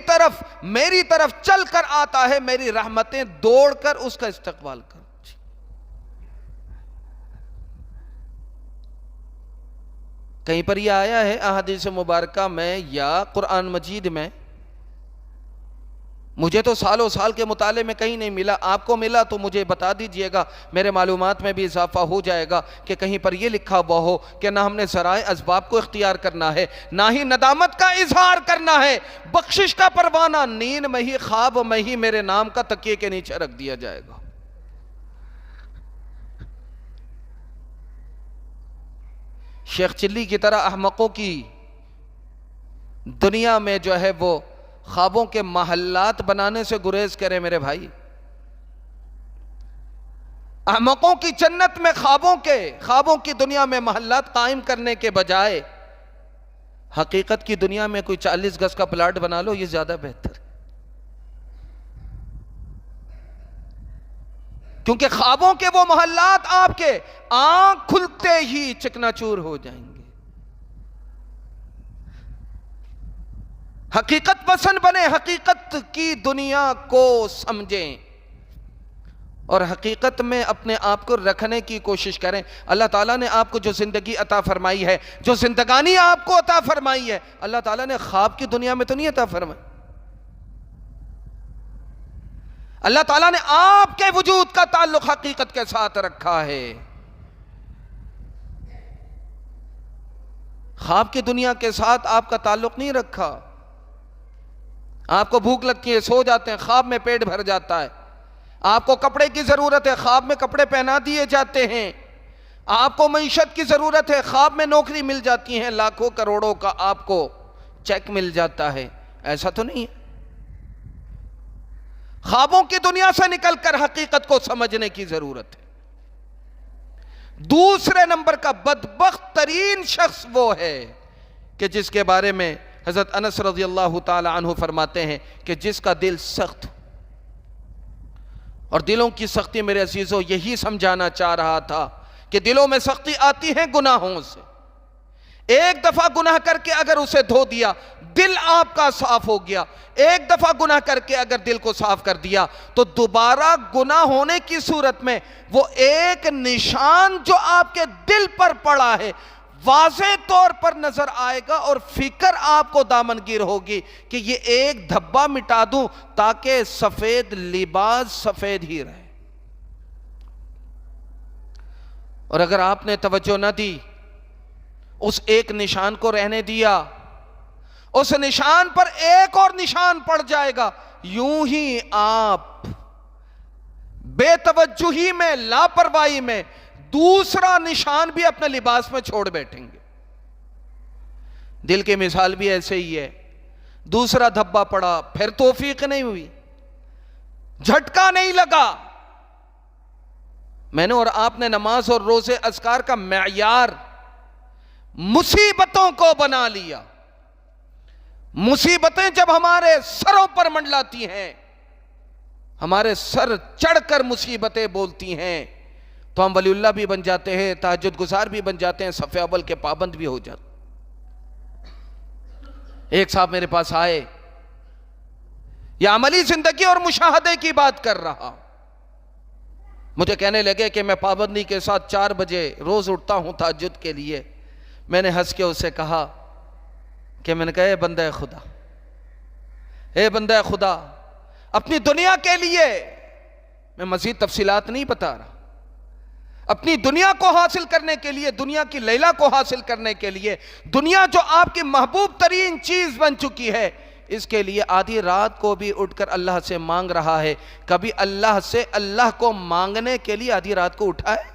طرف چل کر آتا ہے میری رحمتیں دوڑ کر اس کا استقبال کروں۔ کہیں پر یہ آیا ہے احادیث مبارکہ میں یا قرآن مجید میں؟ مجھے تو سالوں سال کے مطالعے میں کہیں نہیں ملا، آپ کو ملا تو مجھے بتا دیجئے گا، میرے معلومات میں بھی اضافہ ہو جائے گا کہ کہیں پر یہ لکھا ہوا ہو کہ نہ ہم نے ذرائع اسباب کو اختیار کرنا ہے، نہ ہی ندامت کا اظہار کرنا ہے، بخشش کا پروانہ نیند میں ہی خواب میں ہی میرے نام کا تکیے کے نیچے رکھ دیا جائے گا۔ شیخ چلی کی طرح احمقوں کی دنیا میں جو ہے وہ خوابوں کے محلات بنانے سے گریز کرے میرے بھائی۔ احمقوں کی جنت میں خوابوں کی دنیا میں محلات قائم کرنے کے بجائے حقیقت کی دنیا میں کوئی 40 گز کا پلاٹ بنا لو، یہ زیادہ بہتر ہے، کیونکہ خوابوں کے وہ محلات آپ کے آنکھ کھلتے ہی چکنا چور ہو جائیں گے۔ حقیقت پسند بنے، حقیقت کی دنیا کو سمجھیں اور حقیقت میں اپنے آپ کو رکھنے کی کوشش کریں۔ اللہ تعالیٰ نے آپ کو جو زندگی عطا فرمائی ہے، جو زندگانی آپ کو عطا فرمائی ہے، اللہ تعالیٰ نے خواب کی دنیا میں تو نہیں عطا فرمائی۔ اللہ تعالیٰ نے آپ کے وجود کا تعلق حقیقت کے ساتھ رکھا ہے۔ خواب کی دنیا کے ساتھ آپ کا تعلق نہیں رکھا۔ آپ کو بھوک لگتی ہے، سو جاتے ہیں، خواب میں پیٹ بھر جاتا ہے۔ آپ کو کپڑے کی ضرورت ہے، خواب میں کپڑے پہنا دیے جاتے ہیں۔ آپ کو معیشت کی ضرورت ہے، خواب میں نوکری مل جاتی ہے، لاکھوں کروڑوں کا آپ کو چیک مل جاتا ہے۔ ایسا تو نہیں ہے۔ خوابوں کی دنیا سے نکل کر حقیقت کو سمجھنے کی ضرورت ہے۔ دوسرے نمبر کا بدبخت ترین شخص وہ ہے کہ جس کے بارے میں حضرت انس رضی اللہ تعالی عنہ فرماتے ہیں کہ جس کا دل سخت، اور دلوں کی سختی میرے عزیزوں یہی سمجھانا چاہ رہا تھا کہ دلوں میں سختی آتی ہے گناہوں سے۔ ایک دفعہ گناہ کر کے اگر اسے دھو دیا، دل آپ کا صاف ہو گیا۔ ایک دفعہ گناہ کر کے اگر دل کو صاف کر دیا تو دوبارہ گناہ ہونے کی صورت میں وہ ایک نشان جو آپ کے دل پر پڑا ہے واضح طور پر نظر آئے گا، اور فکر آپ کو دامنگیر ہوگی کہ یہ ایک دھبا مٹا دوں تاکہ سفید لباس سفید ہی رہے۔ اور اگر آپ نے توجہ نہ دی، اس ایک نشان کو رہنے دیا، اس نشان پر ایک اور نشان پڑ جائے گا، یوں ہی آپ بے توجہی میں، لاپرواہی میں دوسرا نشان بھی اپنے لباس میں چھوڑ بیٹھیں گے۔ دل کی مثال بھی ایسے ہی ہے۔ دوسرا دھبا پڑا، پھر توفیق نہیں ہوئی، جھٹکا نہیں لگا۔ میں نے اور آپ نے نماز اور روزے اذکار کا معیار مصیبتوں کو بنا لیا۔ مصیبتیں جب ہمارے سروں پر منڈلاتی ہیں، ہمارے سر چڑھ کر مصیبتیں بولتی ہیں، تو ہم ولی اللہ بھی بن جاتے ہیں، تہجد گزار بھی بن جاتے ہیں، صف اول کے پابند بھی ہو جاتے ہیں۔ ایک صاحب میرے پاس آئے، یہ عملی زندگی اور مشاہدے کی بات کر رہا، مجھے کہنے لگے کہ میں پابندی کے ساتھ 4 بجے روز اٹھتا ہوں تہجد کے لیے۔ میں نے ہنس کے اسے کہا کہ میں نے کہا اے بندہ خدا، اے بندہ خدا، اپنی دنیا کے لیے، میں مزید تفصیلات نہیں بتا رہا، اپنی دنیا کو حاصل کرنے کے لیے، دنیا کی لیلا کو حاصل کرنے کے لیے، دنیا جو آپ کی محبوب ترین چیز بن چکی ہے، اس کے لیے آدھی رات کو بھی اٹھ کر اللہ سے مانگ رہا ہے۔ کبھی اللہ سے اللہ کو مانگنے کے لیے آدھی رات کو اٹھا ہے؟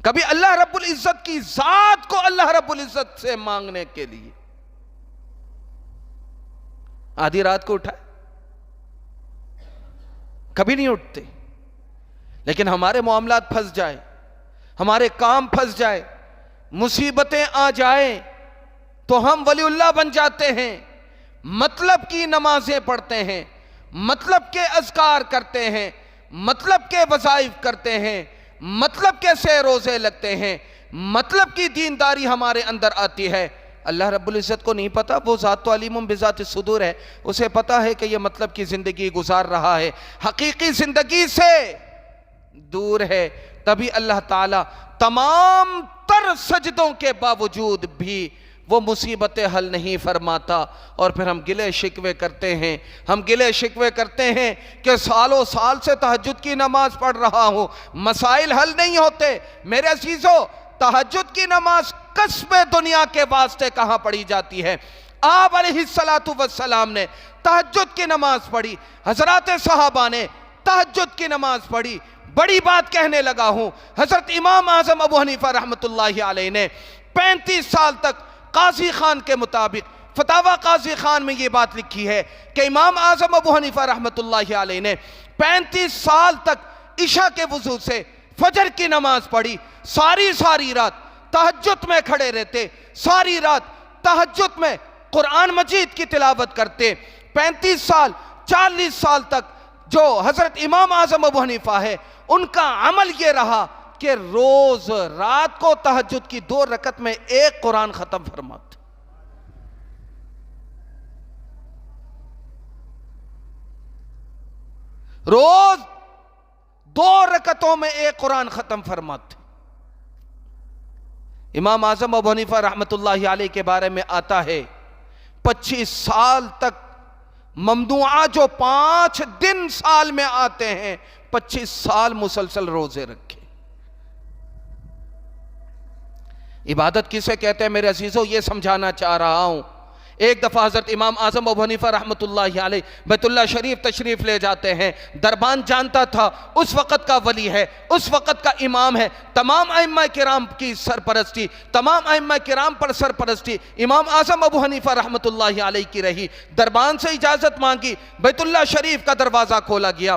کبھی اللہ رب العزت کی ذات کو اللہ رب العزت سے مانگنے کے لیے آدھی رات کو اٹھا ہے؟ کبھی نہیں اٹھتے، لیکن ہمارے معاملات پھنس جائیں، ہمارے کام پھنس جائے، مصیبتیں آ جائیں تو ہم ولی اللہ بن جاتے ہیں، مطلب کی نمازیں پڑھتے ہیں، مطلب کے اذکار کرتے ہیں، مطلب کے وظائف کرتے ہیں، مطلب کے سے روزے لگتے ہیں، مطلب کی دینداری ہمارے اندر آتی ہے۔ اللہ رب العزت کو نہیں پتا، وہ ذات تو علیم بذات الصدور ہے، اسے پتا ہے کہ یہ مطلب کی زندگی گزار رہا ہے، حقیقی زندگی سے دور ہے۔ تبھی اللہ تعالیٰ تمام تر سجدوں کے باوجود بھی وہ مصیبتیں حل نہیں فرماتا، اور پھر ہم گلے شکوے کرتے ہیں، ہم گلے شکوے کرتے ہیں کہ سالوں سال سے تہجد کی نماز پڑھ رہا ہوں، مسائل حل نہیں ہوتے۔ میرے عزیزو، تہجد کی نماز کسب دنیا کے واسطے کہاں پڑھی جاتی ہے؟ آپ علیہ السلام نے تہجد کی نماز پڑھی، حضرات صحابہ نے تہجد کی نماز پڑھی۔ بڑی بات کہنے لگا ہوں، حضرت امام اعظم ابو حنیفہ رحمۃ اللہ علیہ نے 35 سال تک قاضی خان کے مطابق، فتاوی قاضی خان میں یہ بات لکھی ہے کہ امام اعظم ابو حنیفہ رحمۃ اللہ علیہ نے 35 سال تک عشاء کے وضو سے فجر کی نماز پڑھی، ساری رات تہجد میں کھڑے رہتے، ساری رات تہجد میں قرآن مجید کی تلاوت کرتے۔ 35 سال 40 سال تک جو حضرت امام اعظم ابو حنیفہ ہے، ان کا عمل یہ رہا کہ روز رات کو تہجد کی 2 رکعت میں ایک قرآن ختم فرماتے۔ روز 2 رکعتوں میں ایک قرآن ختم فرماتے۔ امام اعظم ابو حنیفہ رحمۃ اللہ علیہ کے بارے میں آتا ہے 25 سال تک ممنوعہ جو 5 دن سال میں آتے ہیں، 25 سال مسلسل روزے رکھے۔ عبادت کسے کہتے ہیں میرے عزیزو؟ یہ سمجھانا چاہ رہا ہوں۔ ایک دفعہ حضرت امام اعظم ابو حنیفہ رحمۃ اللہ علیہ بیت اللہ شریف تشریف لے جاتے ہیں۔ دربان جانتا تھا اس وقت کا ولی ہے، اس وقت کا امام ہے، تمام ائمہ کرام کی سرپرستی، تمام ائمہ کرام پر سرپرستی امام اعظم ابو حنیفہ رحمۃ اللہ علیہ کی رہی۔ دربان سے اجازت مانگی، بیت اللہ شریف کا دروازہ کھولا گیا،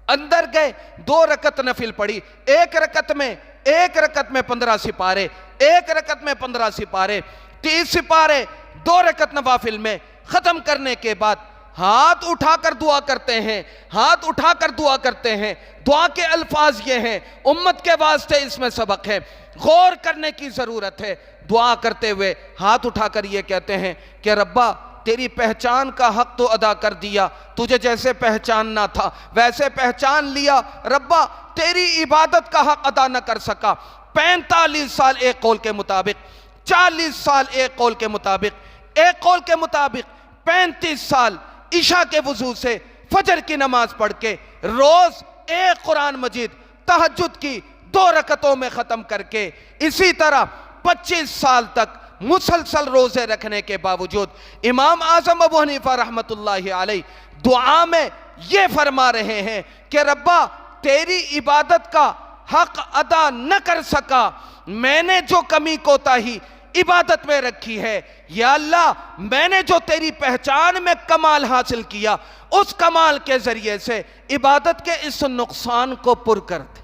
اندر گئے، 2 رکعت نفل پڑھی، ایک رکعت میں 15 سپارے، ایک رکعت میں 15 سپارے، 30 سپارے 2 رکعت نوافل میں ختم کرنے کے بعد ہاتھ اٹھا کر دعا کرتے ہیں، ہاتھ اٹھا کر دعا کرتے ہیں۔ دعا کے الفاظ یہ ہیں، امت کے واسطے اس میں سبق ہے، غور کرنے کی ضرورت ہے۔ دعا کرتے ہوئے ہاتھ اٹھا کر یہ کہتے ہیں کہ ربا تیری پہچان کا حق تو ادا کر دیا، تجھے جیسے پہچاننا تھا ویسے پہچان لیا، ربا تیری عبادت کا حق ادا نہ کر سکا۔ 45 سال ایک قول کے مطابق، 40 سال ایک قول کے مطابق، ایک قول کے مطابق 35 سال عشاء کے وضو سے فجر کی نماز پڑھ کے روز ایک قرآن مجید تہجد کی 2 رکعتوں میں ختم کر کے، اسی طرح 25 سال تک مسلسل روزے رکھنے کے باوجود امام اعظم ابو حنیفہ رحمۃ اللہ علیہ دعا میں یہ فرما رہے ہیں کہ ربا تیری عبادت کا حق ادا نہ کر سکا، میں نے جو کمی کوتاہی عبادت میں رکھی ہے، یا اللہ میں نے جو تیری پہچان میں کمال حاصل کیا، اس کمال کے ذریعے سے عبادت کے اس نقصان کو پر کر دے۔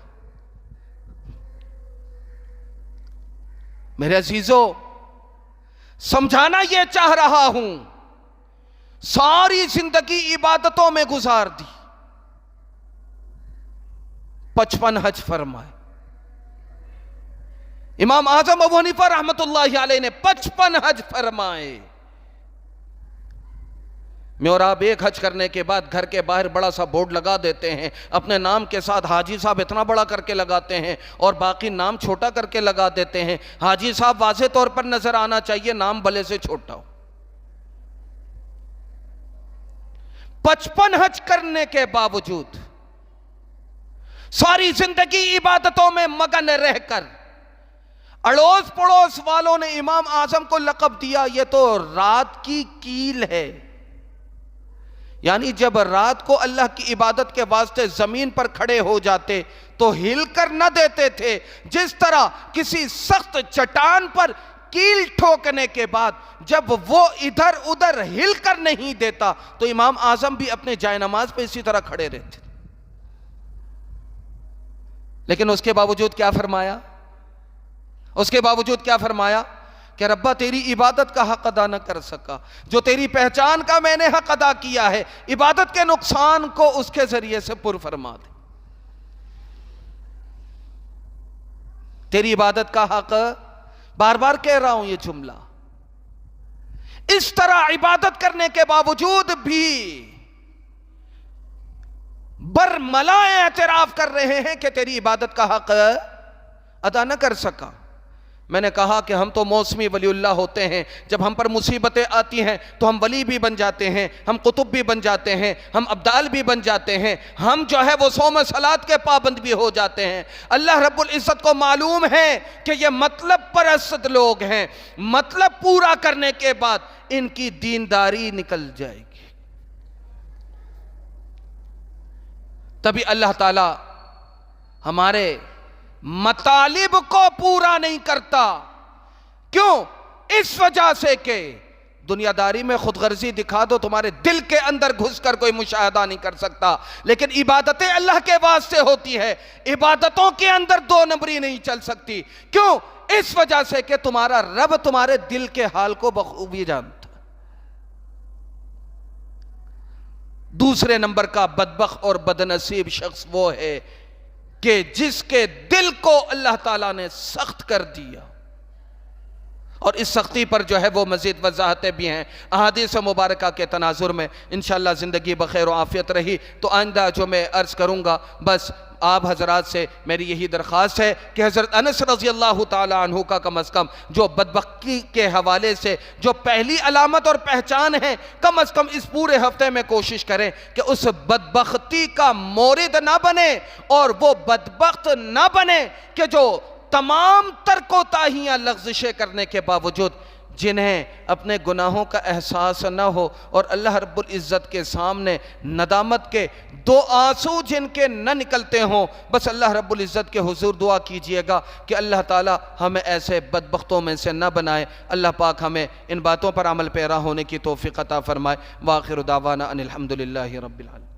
میرے عزیزو، سمجھانا یہ چاہ رہا ہوں، ساری زندگی عبادتوں میں گزار دی، 55 حج فرمائے۔ امام اعظم ابو حنیفہ رحمۃ اللہ علیہ نے 55 حج فرمائے۔ میں اور آپ ایک حج کرنے کے بعد گھر کے باہر بڑا سا بورڈ لگا دیتے ہیں، اپنے نام کے ساتھ حاجی صاحب اتنا بڑا کر کے لگاتے ہیں اور باقی نام چھوٹا کر کے لگا دیتے ہیں۔ حاجی صاحب واضح طور پر نظر آنا چاہیے، نام بھلے سے چھوٹا ہو۔ 55 حج کرنے کے باوجود ساری زندگی عبادتوں میں مگن رہ کر اڑوس پڑوس والوں نے امام اعظم کو لقب دیا یہ تو رات کی کیل ہے، یعنی جب رات کو اللہ کی عبادت کے واسطے زمین پر کھڑے ہو جاتے تو ہل کر نہ دیتے تھے، جس طرح کسی سخت چٹان پر کیل ٹھوکنے کے بعد جب وہ ادھر ادھر ہل کر نہیں دیتا تو امام اعظم بھی اپنے جائے نماز پہ اسی طرح کھڑے رہتے۔ لیکن اس کے باوجود کیا فرمایا؟ اس کے باوجود کیا فرمایا کہ ربا تیری عبادت کا حق ادا نہ کر سکا، جو تیری پہچان کا میں نے حق ادا کیا ہے، عبادت کے نقصان کو اس کے ذریعے سے پر فرما دے۔ تیری عبادت کا حق، بار بار کہہ رہا ہوں یہ جملہ، اس طرح عبادت کرنے کے باوجود بھی برملا اعتراف کر رہے ہیں کہ تیری عبادت کا حق ادا نہ کر سکا۔ میں نے کہا کہ ہم تو موسمی ولی اللہ ہوتے ہیں، جب ہم پر مصیبتیں آتی ہیں تو ہم ولی بھی بن جاتے ہیں، ہم قطب بھی بن جاتے ہیں، ہم ابدال بھی بن جاتے ہیں، ہم جو ہے وہ صوم صلات کے پابند بھی ہو جاتے ہیں۔ اللہ رب العزت کو معلوم ہے کہ یہ مطلب پرست لوگ ہیں، مطلب پورا کرنے کے بعد ان کی دینداری نکل جائے گی۔ تبھی اللہ تعالی ہمارے مطالب کو پورا نہیں کرتا۔ کیوں؟ اس وجہ سے کہ دنیا داری میں خود غرضی دکھا دو، تمہارے دل کے اندر گھس کر کوئی مشاہدہ نہیں کر سکتا، لیکن عبادتیں اللہ کے واسطے ہوتی ہے، عبادتوں کے اندر دو نمبری نہیں چل سکتی۔ کیوں؟ اس وجہ سے کہ تمہارا رب تمہارے دل کے حال کو بخوبی جانتا۔ دوسرے نمبر کا بدبخت اور بدنصیب شخص وہ ہے کہ جس کے دل کو اللہ تعالیٰ نے سخت کر دیا، اور اس سختی پر جو ہے وہ مزید وضاحتیں بھی ہیں احادیث مبارکہ کے تناظر میں۔ انشاءاللہ زندگی بخیر و عافیت رہی تو آئندہ جو میں عرض کروں گا، بس آپ حضرات سے میری یہی درخواست ہے کہ حضرت انس رضی اللہ تعالیٰ عنہ کا کم از کم جو بدبختی کے حوالے سے جو پہلی علامت اور پہچان ہے، کم از کم اس پورے ہفتے میں کوشش کریں کہ اس بدبختی کا مورد نہ بنے، اور وہ بدبخت نہ بنے کہ جو تمام تر کوتاہیاں لغزشیں کرنے کے باوجود جنہیں اپنے گناہوں کا احساس نہ ہو، اور اللہ رب العزت کے سامنے ندامت کے دو آنسو جن کے نہ نکلتے ہوں، بس اللہ رب العزت کے حضور دعا کیجئے گا کہ اللہ تعالی ہمیں ایسے بدبختوں میں سے نہ بنائے۔ اللہ پاک ہمیں ان باتوں پر عمل پیرا ہونے کی توفیق عطا فرمائے۔ وآخر دعوانا ان الحمدللہ رب العالمین۔